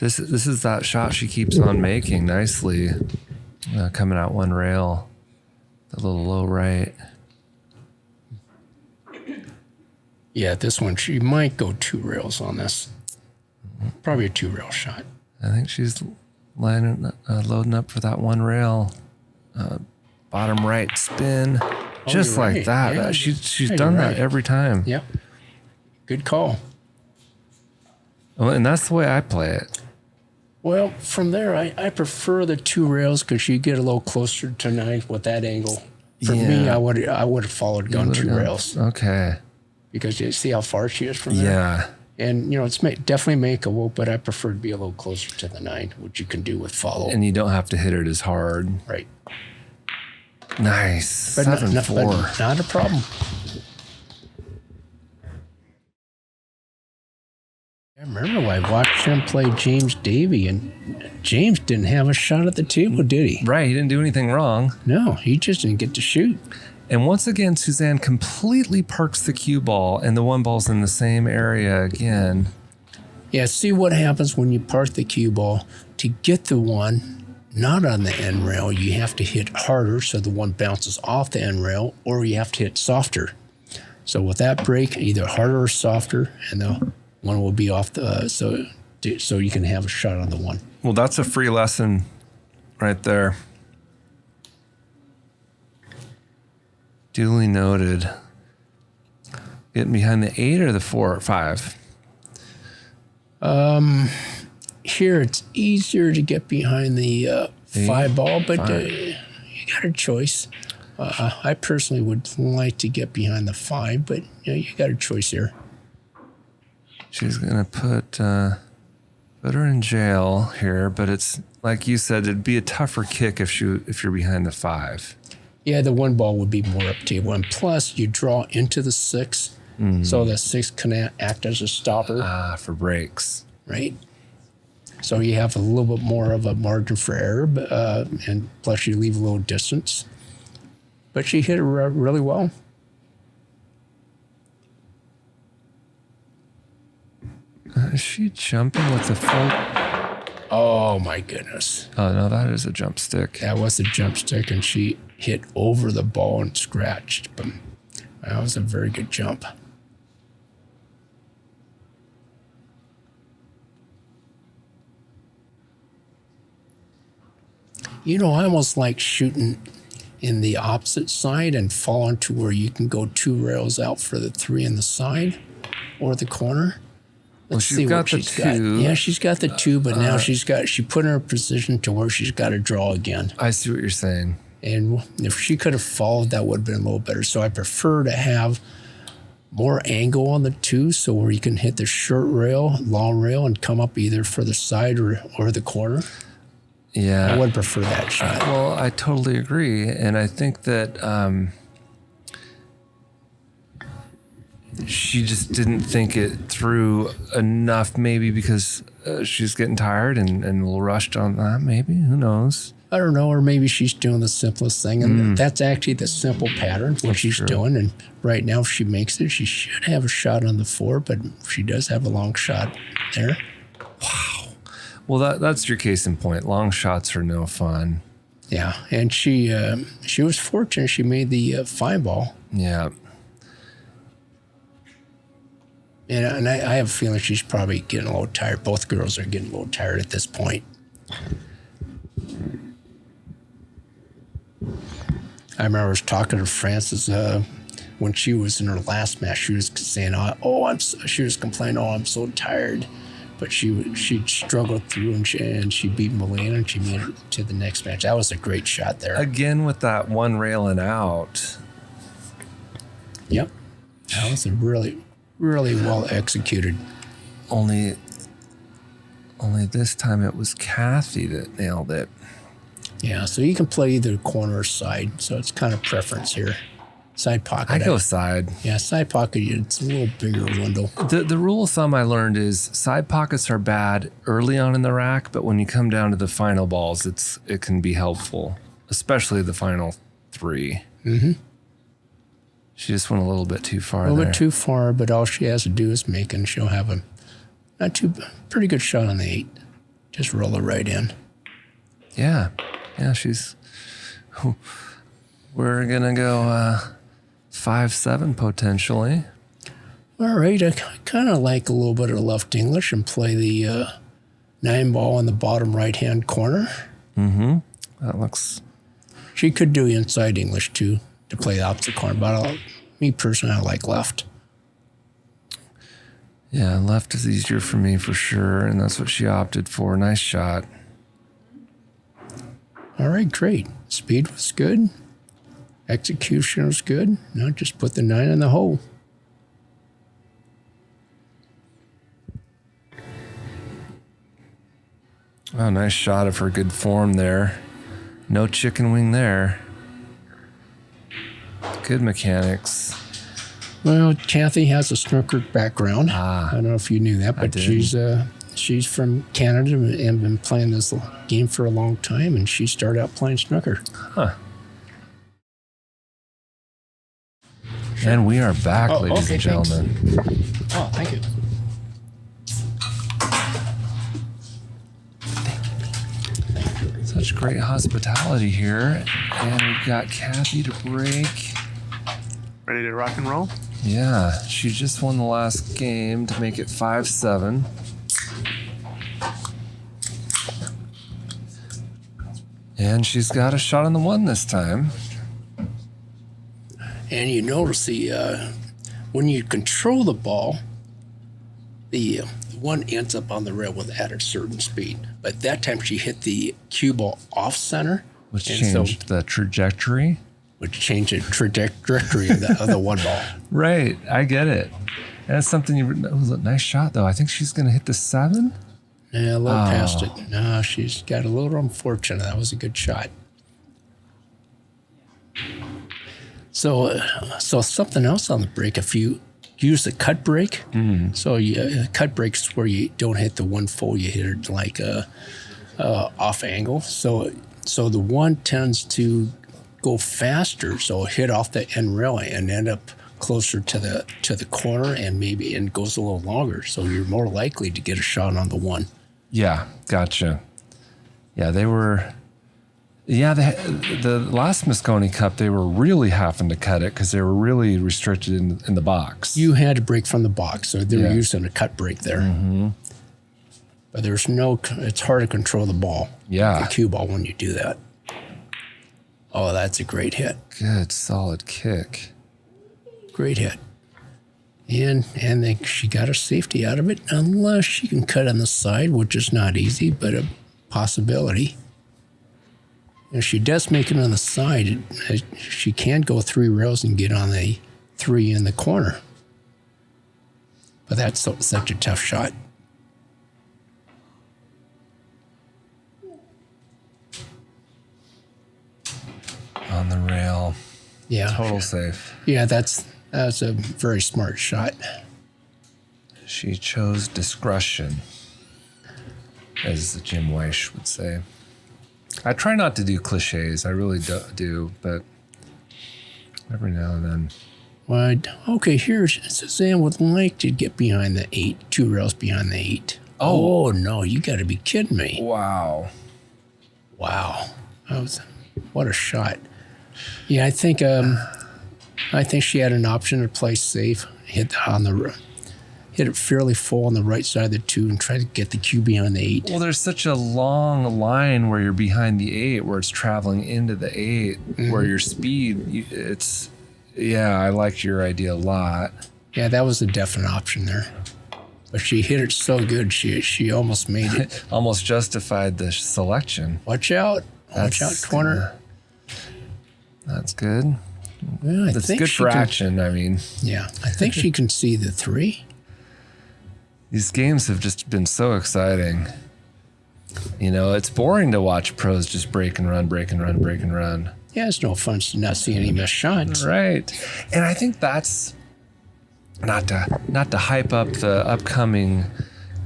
This is that shot she keeps on making nicely. Coming out 1 rail. The little low right. Yeah, this one, she might go 2 rails on this. Probably a 2 rail shot. I think she's loading up for that 1 rail. Bottom right spin. Just you're like right. that. Yeah, She's yeah, done you're that right. every time. Yep. Good call. Well, and that's the way I play it. Well, from there, I prefer the 2 rails because you get a little closer to 9 with that angle. For me, I would have followed gone 2 rails Okay. because you see how far she is from there. Yeah. And it's definitely makeable, but I prefer to be a little closer to the 9, which you can do with follow. And you don't have to hit it as hard. Right. Nice. But 7-4. not a problem. I remember I watched him play James Davey, and James didn't have a shot at the table, did he? Right. He didn't do anything wrong. No, he just didn't get to shoot. And once again, Suzanne completely parks the cue ball, and the 1 ball's in the same area again. Yeah, see what happens when you park the cue ball. To get the 1 not on the end rail, you have to hit harder so the 1 bounces off the end rail, or you have to hit softer. So with that break, either harder or softer, and the 1 will be off the so you can have a shot on the 1. Well, that's a free lesson right there. Duly noted. Getting behind the 8 or the 4 or 5? Here, it's easier to get behind the 5 ball, but you got a choice. I personally would like to get behind the 5, but you got a choice here. She's gonna put her in jail here, but it's like you said, it'd be a tougher kick if you're behind the 5. Yeah, the 1 ball would be more up table, and plus you draw into the 6, so the 6 can act as a stopper. For breaks. Right. So you have a little bit more of a margin for error, and plus you leave a little distance. But she hit it really well. she jumping with the full? Oh my goodness. Oh no, that is a jump stick. That was a jump stick, and she hit over the ball and scratched. But that was a very good jump. You know, I almost like shooting in the opposite side and falling to where you can go 2 rails out for the 3 in the side or the corner. Let's she's see got what the she's got. 2. Yeah, she's got the 2, but now she put her in a position to where she's got to draw again. I see what you're saying. And if she could have followed, that would have been a little better. So I prefer to have more angle on the 2, so where you can hit the short rail, long rail, and come up either for the side or the corner. Yeah. I would prefer that shot. Well, I totally agree. And I think that she just didn't think it through enough, maybe because she's getting tired and a little rushed on that, maybe. Who knows? I don't know, or maybe she's doing the simplest thing. And that's actually the simple pattern, what she's doing. And right now, if she makes it, she should have a shot on the 4, but she does have a long shot there. Wow. Well, that's your case in point. Long shots are no fun. Yeah, and she was fortunate. She made the fine ball. Yeah. And I have a feeling she's probably getting a little tired. Both girls are getting a little tired at this point. I remember I was talking to Frances when she was in her last match. She was saying, she was complaining, I'm so tired. But she struggled through and she beat Milena and she made it to the next match. That was a great shot there. Again with that one railing out. Yep. That was a really, really well executed. Only this time it was Kathie that nailed it. Yeah, so you can play either corner or side. So it's kind of preference here. Side pocket. I go side. Yeah, side pocket, it's a little bigger window. The rule of thumb I learned is side pockets are bad early on in the rack, but when you come down to the final balls, it can be helpful, especially the final 3. Mm-hmm. She just went a little bit too far A little there. bit too far, but all she has to do is make it, and she'll have a pretty good shot on the 8. Just roll it right in. Yeah, we're going to go 5-7 potentially. All right, I kind of like a little bit of left English and play the 9 ball in the bottom right-hand corner. Mm-hmm. That looks... She could do inside English, too, to play the opposite corner, but me personally, I like left. Yeah, left is easier for me for sure, and that's what she opted for. Nice shot. All right, great. Speed was good. Execution was good. Now just put the 9 in the hole. Oh, nice shot of her good form there. No chicken wing there. Good mechanics. Well, Kathie has a snooker background. Ah, I don't know if you knew that, but she's from Canada and been playing this game for a long time, and she started out playing snooker. Huh. And we are back, ladies and gentlemen. Thanks. Oh, thank you. Such great hospitality here. And we've got Kathie to break. Ready to rock and roll? Yeah, she just won the last game to make it 5-7. And she's got a shot on the 1 this time. And you notice when you control the ball, the 1 ends up on the rail at a certain speed. But that time she hit the cue ball off center. Which changed the trajectory. Which changed the trajectory of the 1 ball. Right, I get it. And that's something it was a nice shot, though. I think she's going to hit the 7. Yeah, a little past it. No, she's got a little unfortunate. That was a good shot. So something else on the break, if you use the cut break, so cut breaks where you don't hit the 1 full, you hit it like off angle. So the 1 tends to go faster, so hit off the end rail and end up closer to the corner and goes a little longer, so you're more likely to get a shot on the one. Yeah, gotcha. Yeah, they were. Yeah, the last Moscone Cup, they were really having to cut it because they were really restricted in the box. You had to break from the box, so they were using a cut break there. Mm-hmm. But it's hard to control the ball. Yeah. The cue ball when you do that. Oh, that's a great hit. Good, solid kick. Great hit. And then she got her safety out of it, unless she can cut on the side, which is not easy, but a possibility. If she does make it on the side, she can go 3 rails and get on the 3 in the corner. But that's such a tough shot. On the rail. Yeah. Total safe. Yeah, that's a very smart shot. She chose discretion, as Jim Weish would say. I try not to do cliches. I really do, but every now and then. Well, okay, here's Suzanne would like to get behind the 8, 2 rails behind the 8. Oh no, you got to be kidding me. Wow. What a shot. Yeah, I think she had an option to play safe, hit it fairly full on the right side of the 2 and try to get the cue behind the 8. Well, there's such a long line where you're behind the 8, where it's traveling into the 8, where your speed, I liked your idea a lot. Yeah, that was a definite option there. But she hit it so good, she almost made it. Almost justified the selection. Watch out. Watch out, corner. That's good. Well, That's good for action, I mean. Yeah, I think she can see the 3. These games have just been so exciting. You know, it's boring to watch pros just break and run. Yeah, it's no fun to not see any missed shots. Right. And I think that's not to hype up the upcoming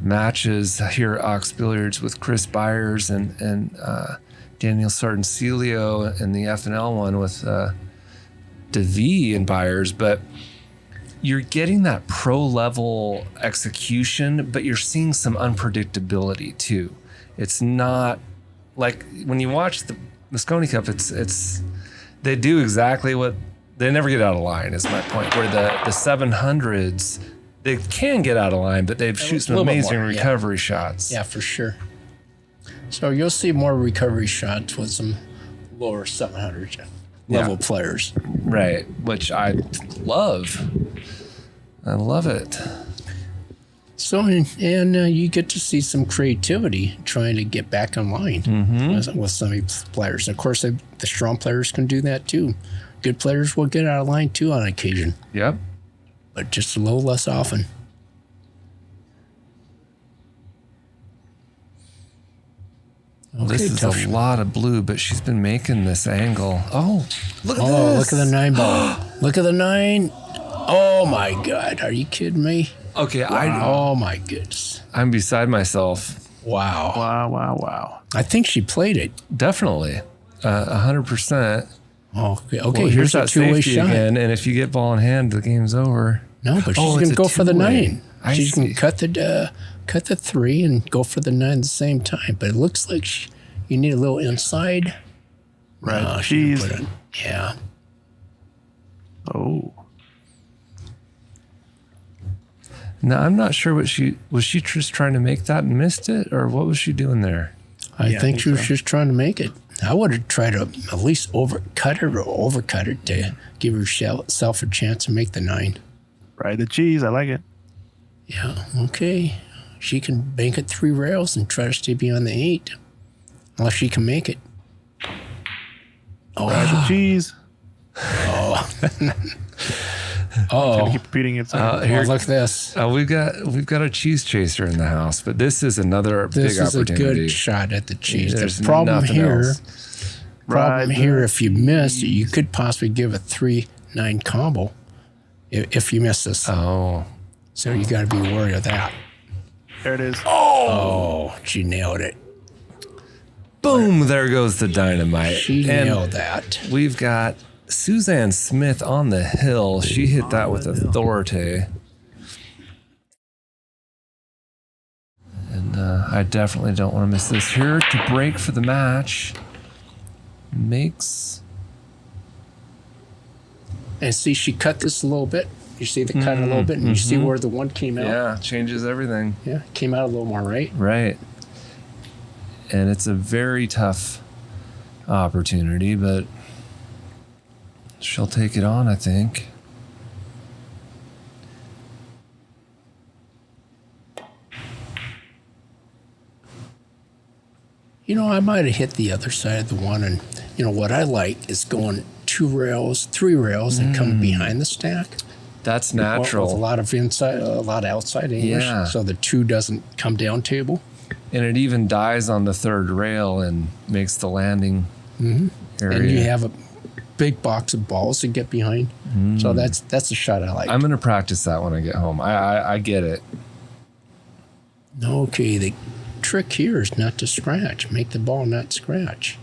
matches here at Ox Billiards with Chris Byers and Daniel Sartencilio and the FNL one with DeVee and Byers, but you're getting that pro level execution, but you're seeing some unpredictability too. It's not like when you watch the Moscone Cup, it's they do exactly what they never get out of line is my point, where the 700s, they can get out of line, but they shoot some amazing recovery shots. Yeah, for sure. So you'll see more recovery shots with some lower 700 level players. Right, which I love. I love it. So, and you get to see some creativity trying to get back in line with some of these players. Of course, the strong players can do that too. Good players will get out of line too on occasion. Yep. But just a little less often. Well, this is a lot of blue, but she's been making this angle. Oh, look at this. Oh, look at the 9 ball. Look at the 9. Oh, my God. Are you kidding me? Okay, oh, my goodness. I'm beside myself. Wow. Wow. I think she played it. Definitely. 100%. Oh, okay. Well, Here's a that two-way safety shot. again, and if you get ball in hand, the game's over. No, but she's going to go for the 9. She's going to cut the 3 and go for the 9 at the same time. But it looks like you need a little inside. Right. No, yeah. Oh. Now, I'm not sure was she just trying to make that and missed it, or what was she doing there? I think she was just trying to make it. I would have tried to at least overcut it to give herself a chance to make the 9. Right, the cheese. I like it. Yeah, okay. She can bank it 3 rails and try to stay beyond the 8. Unless she can make it. Oh, right, the cheese. Oh. Gotta keep repeating it. Here, look at this. We've got a cheese chaser in the house, but this is another big opportunity. This is a good shot at the cheese. There's the problem here, else. if you miss, you could possibly give a 3-9 combo if you miss this. Oh. So you got to be worried of that. There it is. Oh, she nailed it. Boom, there goes the dynamite. She nailed that. We've got Suzanne Smith on the hill. She hit that with authority. And I definitely don't want to miss this. Here to break for the match. Makes... And see, she cut this a little bit. You see the cut a little bit, and you see where the one came out? Yeah, changes everything. Yeah, came out a little more, right? Right. And it's a very tough opportunity, but she'll take it on, I think. You know, I might have hit the other side of the one, and you know what I like is going 2 rails, 3 rails, and coming behind the stack. That's natural. With a lot of inside, a lot of outside English, Yeah. so the 2 doesn't come down table. And it even dies on the 3rd rail and makes the landing area. And you have a big box of balls to get behind. So that's the shot I like. I'm going to practice that when I get home. I get it. Okay, the trick here is not to scratch. Make the ball not scratch.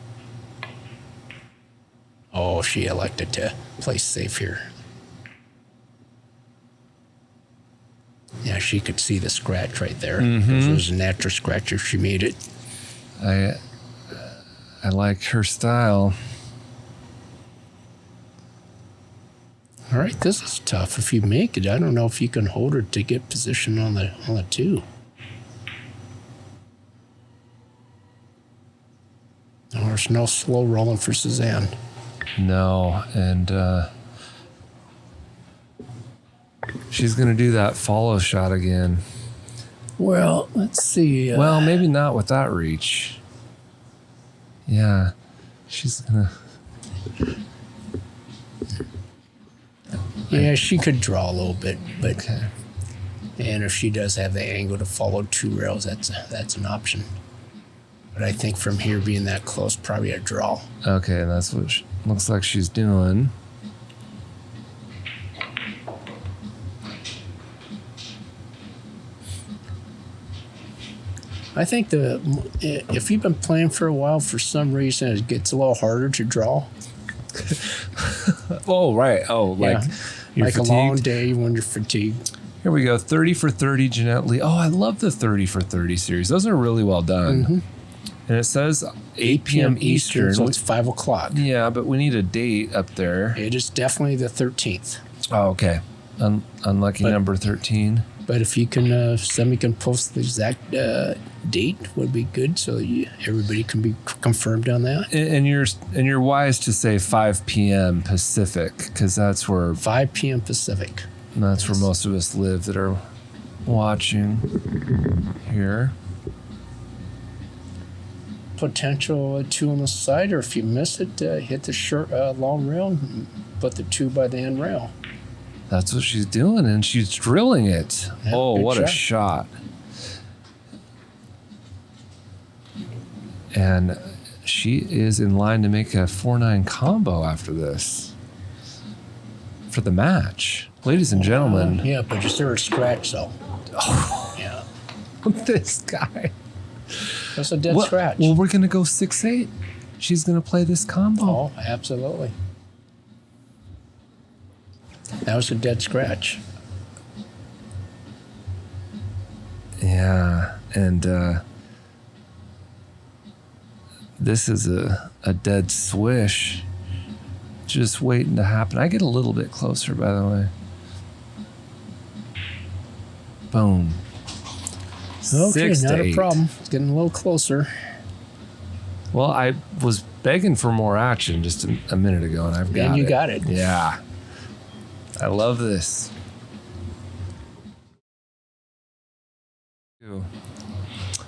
Oh, she elected to play safe here. Yeah, she could see the scratch right there. It was a natural scratch if she made it. I like her style. All right, this is tough. If you make it, I don't know if you can hold her to get position on the 2. Oh, there's no slow rolling for Suzanne. No, and she's going to do that follow shot again. Well, let's see. Well, maybe not with that reach. Yeah, she's going to... Yeah, she could draw a little bit, but Okay. and if she does have the angle to follow 2 rails, that's an option. But I think from here being that close, probably a draw. Okay, that's what looks like she's doing. I think if you've been playing for a while, for some reason it gets a little harder to draw. Oh, right. Oh, like you're like fatigued? a long day when you're fatigued. Here we go. 30 for 30, Jeanette Lee. Oh, I love the 30 for 30 series. Those are really well done. And it says 8 p.m. Eastern. So it's 5 o'clock. Yeah, but we need a date up there. It is definitely the 13th. Oh, okay. Unlucky number 13. But if you can, somebody can post the exact date, would be good, so everybody can be confirmed on that. And you're wise to say 5 p.m. Pacific, because that's where 5 p.m. Pacific. most of us live that are watching here. Potential 2 on the side, or if you miss it, hit the short long rail and put the 2 by the end rail. That's what she's doing, and she's drilling it. Yeah, oh, good what a shot. And she is in line to make a 4-9 combo after this for the match. Ladies and gentlemen. Yeah, but is there a scratch, though? Oh, Yeah. this guy. That's a dead scratch. Well, we're going to go 6-8. She's going to play this combo. Oh, absolutely. That was a dead scratch. Yeah, and this is a dead swish. Just waiting to happen. I get a little bit closer, by the way. Boom. Okay, 6 to not a 8. problem. It's getting a little closer. Well, I was begging for more action just a minute ago, and I've got it. And you got it. Yeah. I love this.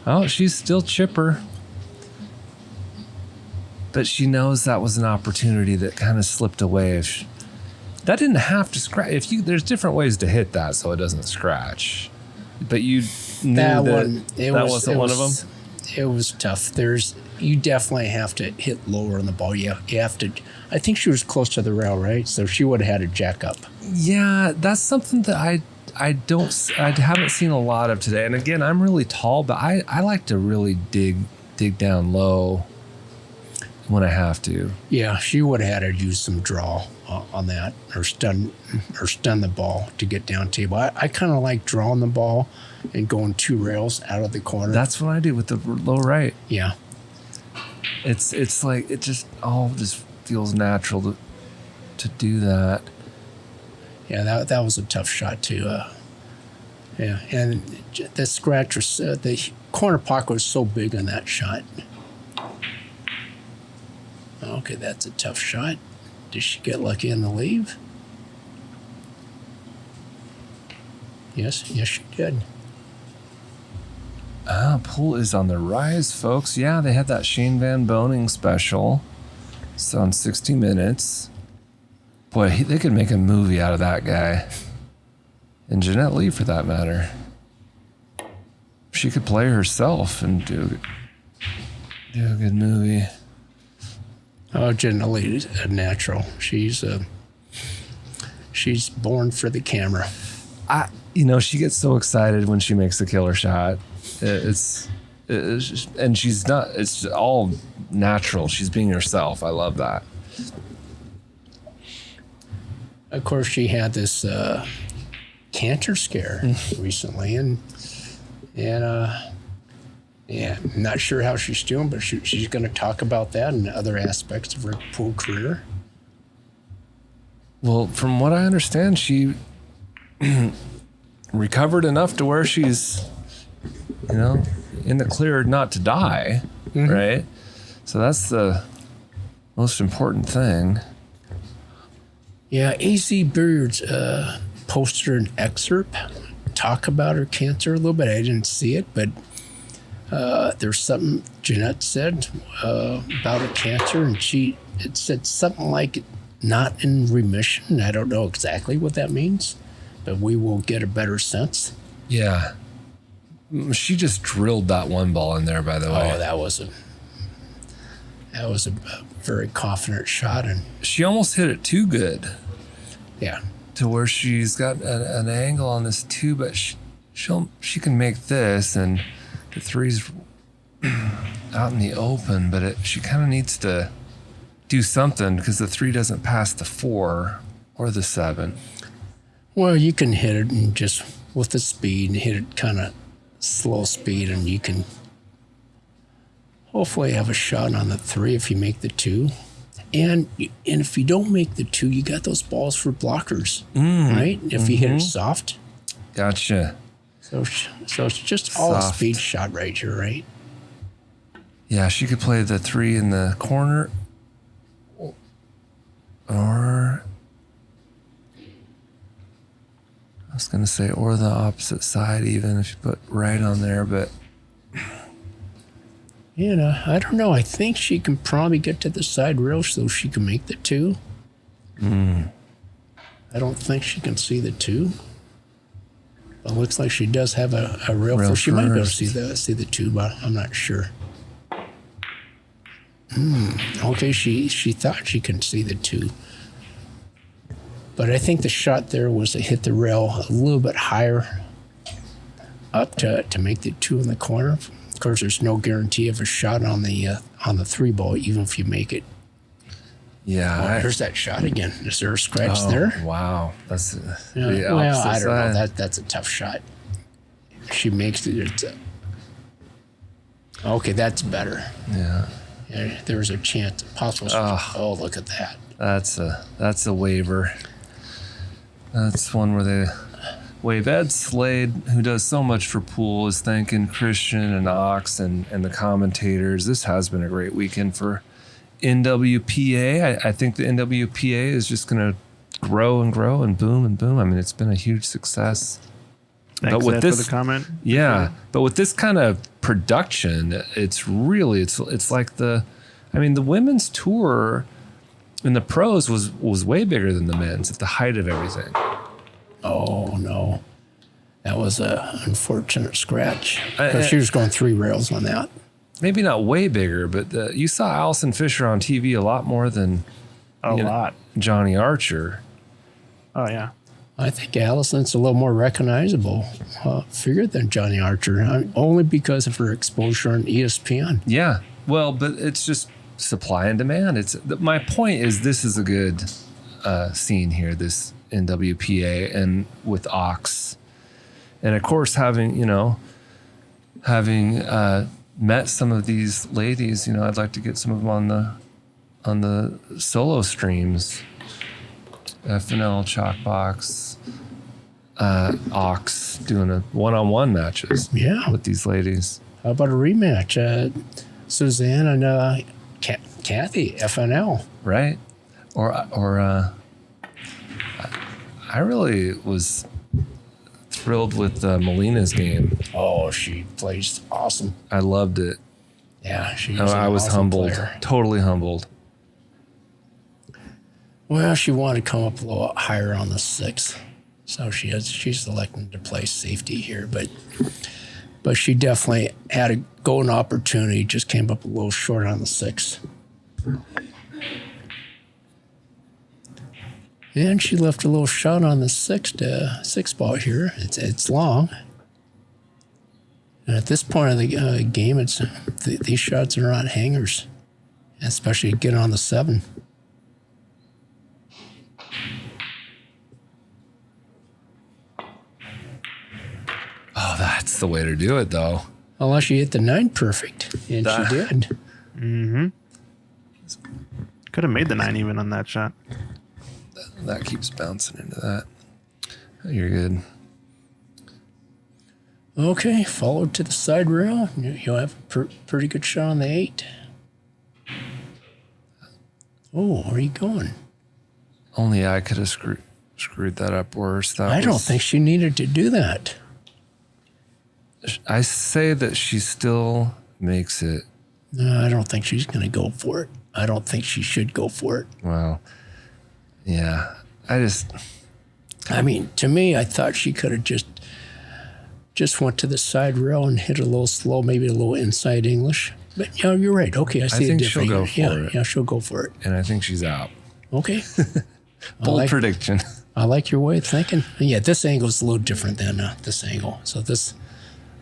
Oh, she's still chipper. But she knows that was an opportunity that kind of slipped away. That didn't have to scratch. There's different ways to hit that so it doesn't scratch. But you knew that wasn't one of them? It was tough. You definitely have to hit lower on the ball. You have to. I think she was close to the rail, right? So she would have had a jack up. Yeah, that's something that I haven't seen a lot of today. And again, I'm really tall, but I like to really dig down low when I have to. Yeah, she would have had to use some draw on that, or stun the ball to get down table. I kind of like drawing the ball and going 2 rails out of the corner. That's what I do with the low right. Yeah. It's like it just feels natural to do that. Yeah, that was a tough shot too. Yeah, and the scratch was the corner pocket was so big on that shot. Okay, that's a tough shot. Did she get lucky in the leave? Yes, she did. Pool is on the rise, folks. Yeah, they had that Shane Van Boning special. It's on 60 Minutes. Boy, they could make a movie out of that guy. And Jeanette Lee, for that matter. She could play herself and do a good movie. Oh, Jeanette Lee is a natural. She's born for the camera. She gets so excited when she makes a killer shot. It's just, and she's not. It's all natural. She's being herself. I love that. Of course, she had this cancer scare recently, and yeah, I'm not sure how she's doing, but she's going to talk about that and other aspects of her pool career. Well, from what I understand, she recovered enough to where she's, in the clear not to die, right? So that's the most important thing. Yeah, AZ Billiards posted an excerpt, talk about her cancer a little bit. I didn't see it, but there's something Jeanette said about her cancer, and it said something like not in remission. I don't know exactly what that means, but we will get a better sense. Yeah. She just drilled that one ball in there, by the way. Oh, that was a very confident shot, and she almost hit it too good. Yeah. To where she's got an angle on this too, but she can make this, and the 3's out in the open, but she kind of needs to do something because the 3 doesn't pass the 4 or the 7. Well, you can hit it and just with the speed and hit it kind of slow speed, and you can hopefully have a shot on the 3 if you make the 2. And if you don't make the 2, you got those balls for blockers, right? If you hit it soft. Gotcha. So it's just all soft. A speed shot right here, right? Yeah, she could play the 3 in the corner, or I was going to say, or the opposite side, even if you put right on there, but I don't know. I think she can probably get to the side rail so she can make the 2. I don't think she can see the 2. But it looks like she does have a rail first. She might be able to see the 2, but I'm not sure. Okay, she thought she could see the 2. But I think the shot there was to hit the rail a little bit higher up to make the 2 in the corner. Of course, there's no guarantee of a shot on the 3 ball, even if you make it. Yeah. There's that shot again. Is there a scratch there? Wow. That's the well, I don't know. That's a tough shot. She makes it. Okay, that's better. Yeah. There's a chance, possible. Oh, look at that. That's a waiver. That's one where they wave. Ed Slade, who does so much for pool, is thanking Christian and Ox and the commentators. This has been a great weekend for NWPA. I think the NWPA is just going to grow and grow and boom and boom. I mean, it's been a huge success. Thanks, but with Ed, this, for the comment. Yeah, but with this kind of production, it's really it's like the women's tour in the pros was way bigger than the men's at the height of everything. Oh no, that was a unfortunate scratch. She was going 3 rails on that. Maybe not way bigger, but you saw Allison Fisher on TV a lot more than Johnny Archer. Oh yeah. I think Allison's a little more recognizable figure than Johnny Archer, only because of her exposure on ESPN. Yeah, well, but it's just supply and demand. My point is, this is a good scene here, this NWPA and with Ox. And of course, having met some of these ladies, I'd like to get some of them on the solo streams. FNL, Chalkbox, Ox doing a one-on-one matches with these ladies. How about a rematch? Suzanne and Kathie, FNL. Right. Or I really was thrilled with Melina's game. Oh, she plays awesome. I loved it. Yeah, I was awesome humbled, player. totally humbled. Well, she wanted to come up a little higher on the 6, so she's electing to play safety here, but she definitely had a golden opportunity. Just came up a little short on the 6. And she left a little shot on the 6 ball here. It's long. And at this point of the game, these shots are not hangers, especially get on the 7. Oh, that's the way to do it, though. Unless you hit the 9 perfect, and she did. Mm-hmm. Could have made the 9 even on that shot. That keeps bouncing into that. You're good. Okay, followed to the side rail. You'll have a pretty good shot on the 8. Oh, where are you going? Only I could have screwed that up worse. I don't think she needed to do that. I say that she still makes it. No, I don't think she's going to go for it. I don't think she should go for it. Well, yeah. I mean, to me, I thought she could have just went to the side rail and hit a little slow, maybe a little inside English. But you're right. Okay, I see think it different. she'll go for it. Yeah, she'll go for it. And I think she's out. Okay. Bold prediction. I like your way of thinking. Yeah, this angle is a little different than this angle. So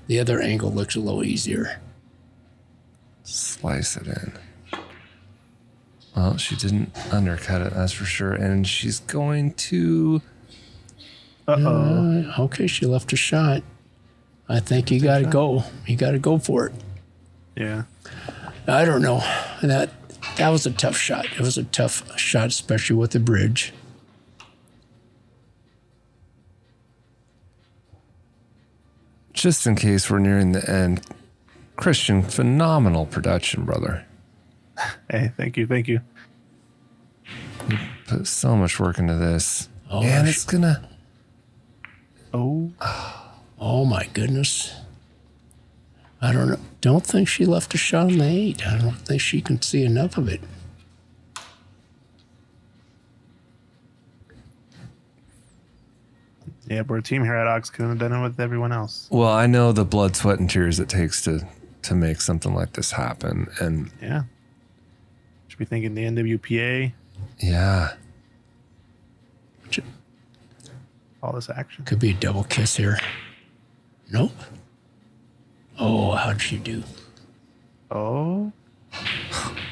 the other angle looks a little easier. Slice it in. Well, she didn't undercut it, that's for sure. And she's going to... Okay, she left a shot. I think you got to go. You got to go for it. Yeah. I don't know. That was a tough shot. It was a tough shot, especially with the bridge. Just in case we're nearing the end, Christian, phenomenal production, brother. Hey, thank you. You put so much work into this. Oh, and it's gonna... Oh my goodness. I don't know. Don't think she left a shot on the 8. I don't think she can see enough of it. Yeah, we're a team here at Ox. Couldn't have done it with everyone else. Well, I know the blood, sweat, and tears it takes to make something like this happen. And Yeah. Should be thanking the NWPA. yeah. All this action. Could be a double kiss here. Nope. Oh, how'd she do? Oh.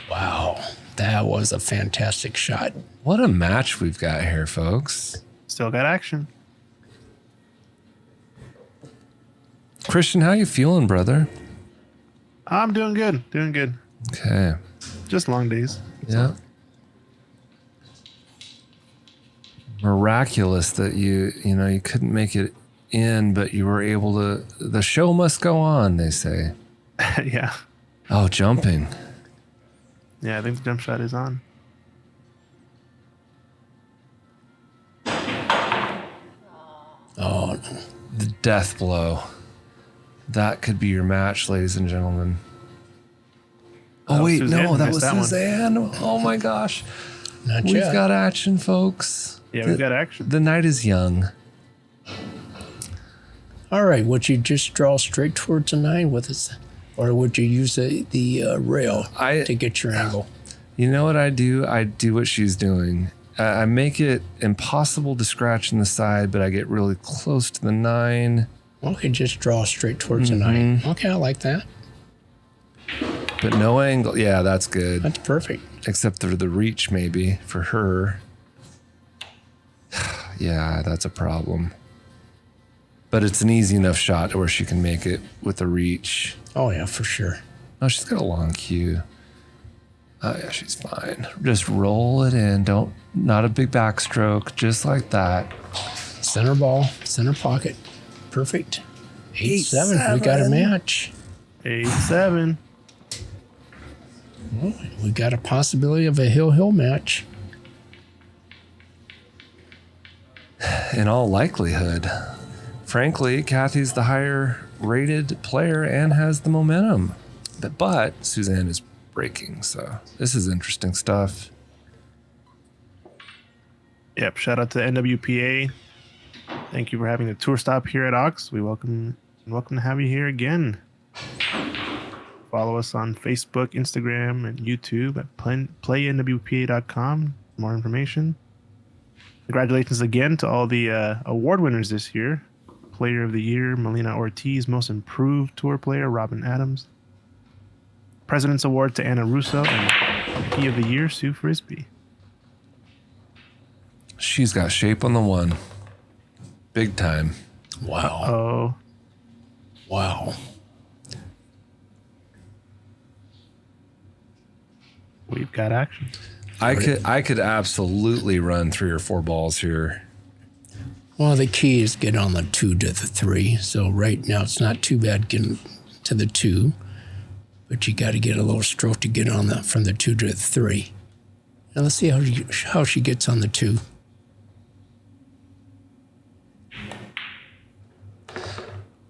Wow. That was a fantastic shot. What a match we've got here, folks. Still got action. Christian, how you feeling, brother? I'm doing good. Doing good. Okay. Just long days. Yeah. Miraculous that you couldn't make it in, but you were able to. The show must go on, they say. Yeah. Oh, jumping. Yeah, I think the jump shot is on. Oh, The death blow. That could be your match, ladies and gentlemen. Oh, wait, Suzanne no, that missed was that one. Suzanne. Oh my gosh. not We've yet. got action, folks. Yeah, we've got action. The night is young. All right, would you just draw straight towards a 9 with us? Or would you use the rail to get your angle? You know what I do? I do what she's doing. I make it impossible to scratch in the side, but I get really close to the 9. Okay, just draw straight towards a 9. Okay, I like that. But no angle. Yeah, that's good. That's perfect. Except for the reach, maybe, for her. Yeah, that's a problem. But it's an easy enough shot where she can make it with the reach. Oh, yeah, for sure. Oh, she's got a long cue. Oh, yeah, she's fine. Just roll it in. Not a big backstroke. Just like that. Center ball, center pocket. Perfect. 8-7. We got a match. 8-7. Well, we got a possibility of a hill match. In all likelihood. Frankly, Kathie's the higher rated player and has the momentum. But Suzanne is breaking, so this is interesting stuff. Yep. Shout out to NWPA. Thank you for having the tour stop here at Ox. We welcome to have you here again. Follow us on Facebook, Instagram, and YouTube at playnwpa.com for more information. Congratulations again to all the award winners this year. Player of the Year, Melina Ortiz. Most Improved Tour Player, Robin Adams. President's Award to Anna Russo. And Rookie of the Year, Sue Frisbee. She's got shape on the one. Big time. Wow. Oh, Wow. we've got action. I could absolutely run 3 or 4 balls here. Well, the key is get on the 2 to the 3. So right now it's not too bad getting to the 2, but you got to get a little stroke to get on from the 2 to the 3. Now let's see how she gets on the 2.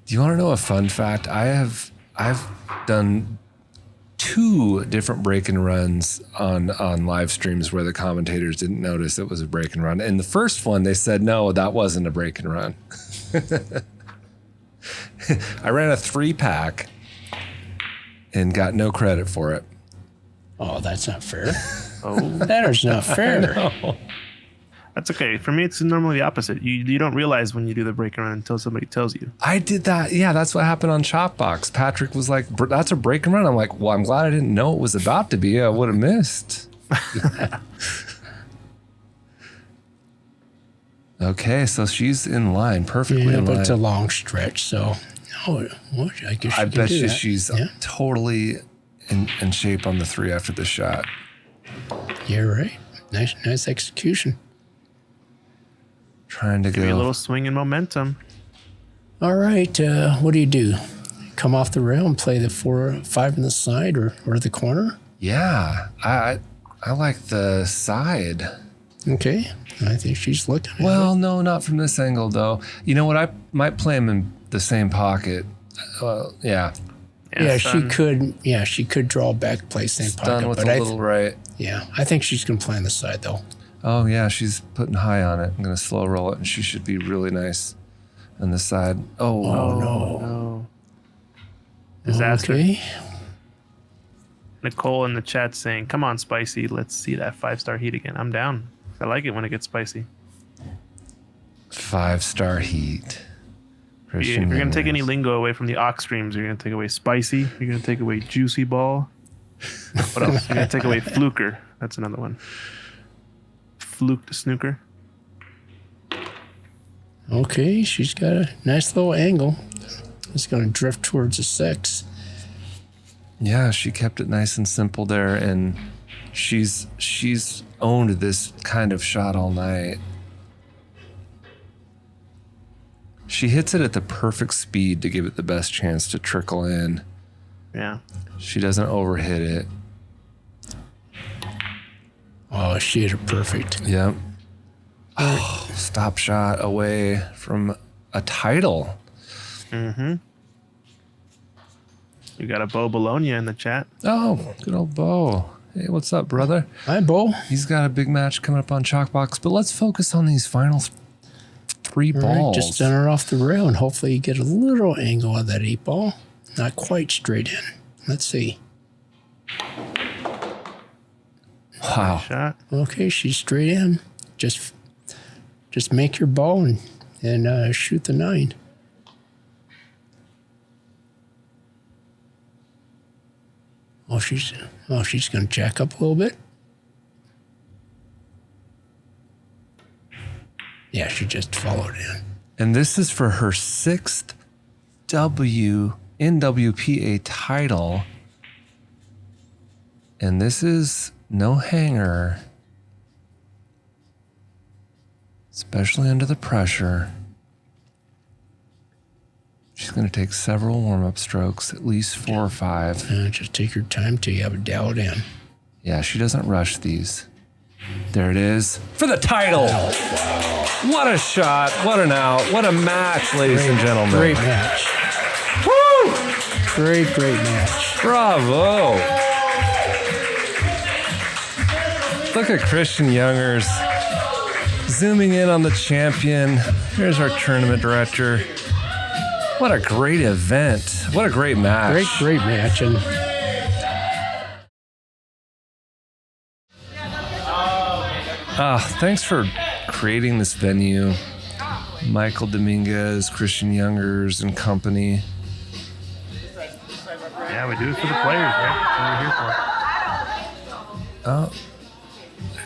Do you want to know a fun fact? I've done 2 different break and runs on live streams where the commentators didn't notice it was a break and run. And the first one, they said, no, that wasn't a break and run. I ran a 3-pack and got no credit for it. Oh, that's not fair. Oh, That is not fair. No. that's okay. For me, it's normally the opposite. You don't realize when you do the break and run until somebody tells you. I did that. Yeah, that's what happened on Chopbox. Patrick was like, that's a break and run. I'm like, well, I'm glad I didn't know it was about to be. I would have missed. Okay, so she's in line, perfectly Yeah, in but line. it's a long stretch, so I guess I you can bet do you that. she's Yeah, totally in shape on the 3 after the shot. you're right. Nice execution. Trying to Give you a go. little swing and momentum. All right, what do? Come off the rail and play the 4-5 in the side or the corner? Yeah, I like the side. Okay, I think she's looking at Well, no, not from this angle though. You know what? I might play them in the same pocket. Yeah, it. Yeah, son. she could draw back, play same pocket. done with but a little right. Yeah, I think she's going to play on the side, though. Oh yeah, she's putting high on it. I'm gonna slow roll it, and she should be really nice on the side. Oh, Oh, no. No. Disaster. Okay. Nicole in the chat saying, come on, Spicy. Let's see that 5-star heat again. I'm down. I like it when it gets spicy. 5-star heat. If you're going to take any lingo away from the Ox streams, you're going to take away spicy. You're going to take away juicy ball. What else? You're going to take away fluker. That's another one. Fluke the snooker. Okay, she's got a nice little angle. It's going to drift towards a 6. Yeah, she kept it nice and simple there, and she's owned this kind of shot all night. She hits it at the perfect speed to give it the best chance to trickle in. Yeah. She doesn't overhit it. Oh, she hit it perfect. Yep. Oh, stop shot away from a title. Mm-hmm. You got a Bo Bologna in the chat. Oh, good old Bo. Hey, what's up, brother? Hi, Bo. He's got a big match coming up on Chalkbox, but let's focus on these final 3 All balls. right, just center off the rail, and hopefully you get a little angle on that 8 ball. Not quite straight in. Let's see. Wow. Shot. Okay, she's straight in. Just make your ball and shoot the 9. Oh, she's going to jack up a little bit. Yeah, she just followed in. And this is for her 6th NWPA title. And this is no hanger, especially under the pressure. She's going to take several warm-up strokes, at least 4 or 5. Just take your time till you have it dialed in. Yeah, she doesn't rush these. There it is for the title. What a shot. What an out. What a match, ladies and gentlemen. Great match. Woo! Great match. Bravo. Look at Christian Youngers zooming in on the champion. Here's our tournament director. What a great event. What a great match. Great match. And thanks for creating this venue. Michael Dominguez, Christian Youngers, and company. Yeah, we do it for the players, right? That's what we're here for.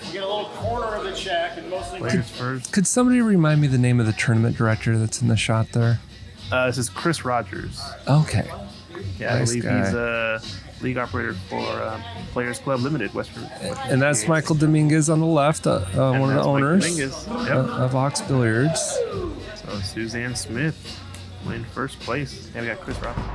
You get a little corner of the check, and mostly Players first. Could somebody remind me the name of the tournament director that's in the shot there? This is Chris Rogers. Okay. Yeah, I Nice believe guy. he's a league operator for Players Club Limited, Western. And that's Michael Dominguez on the left, one of the Mike owners Dominguez. Yep. of Ox Billiards. So Suzanne Smith winning first place. Yeah, we got Chris Rogers.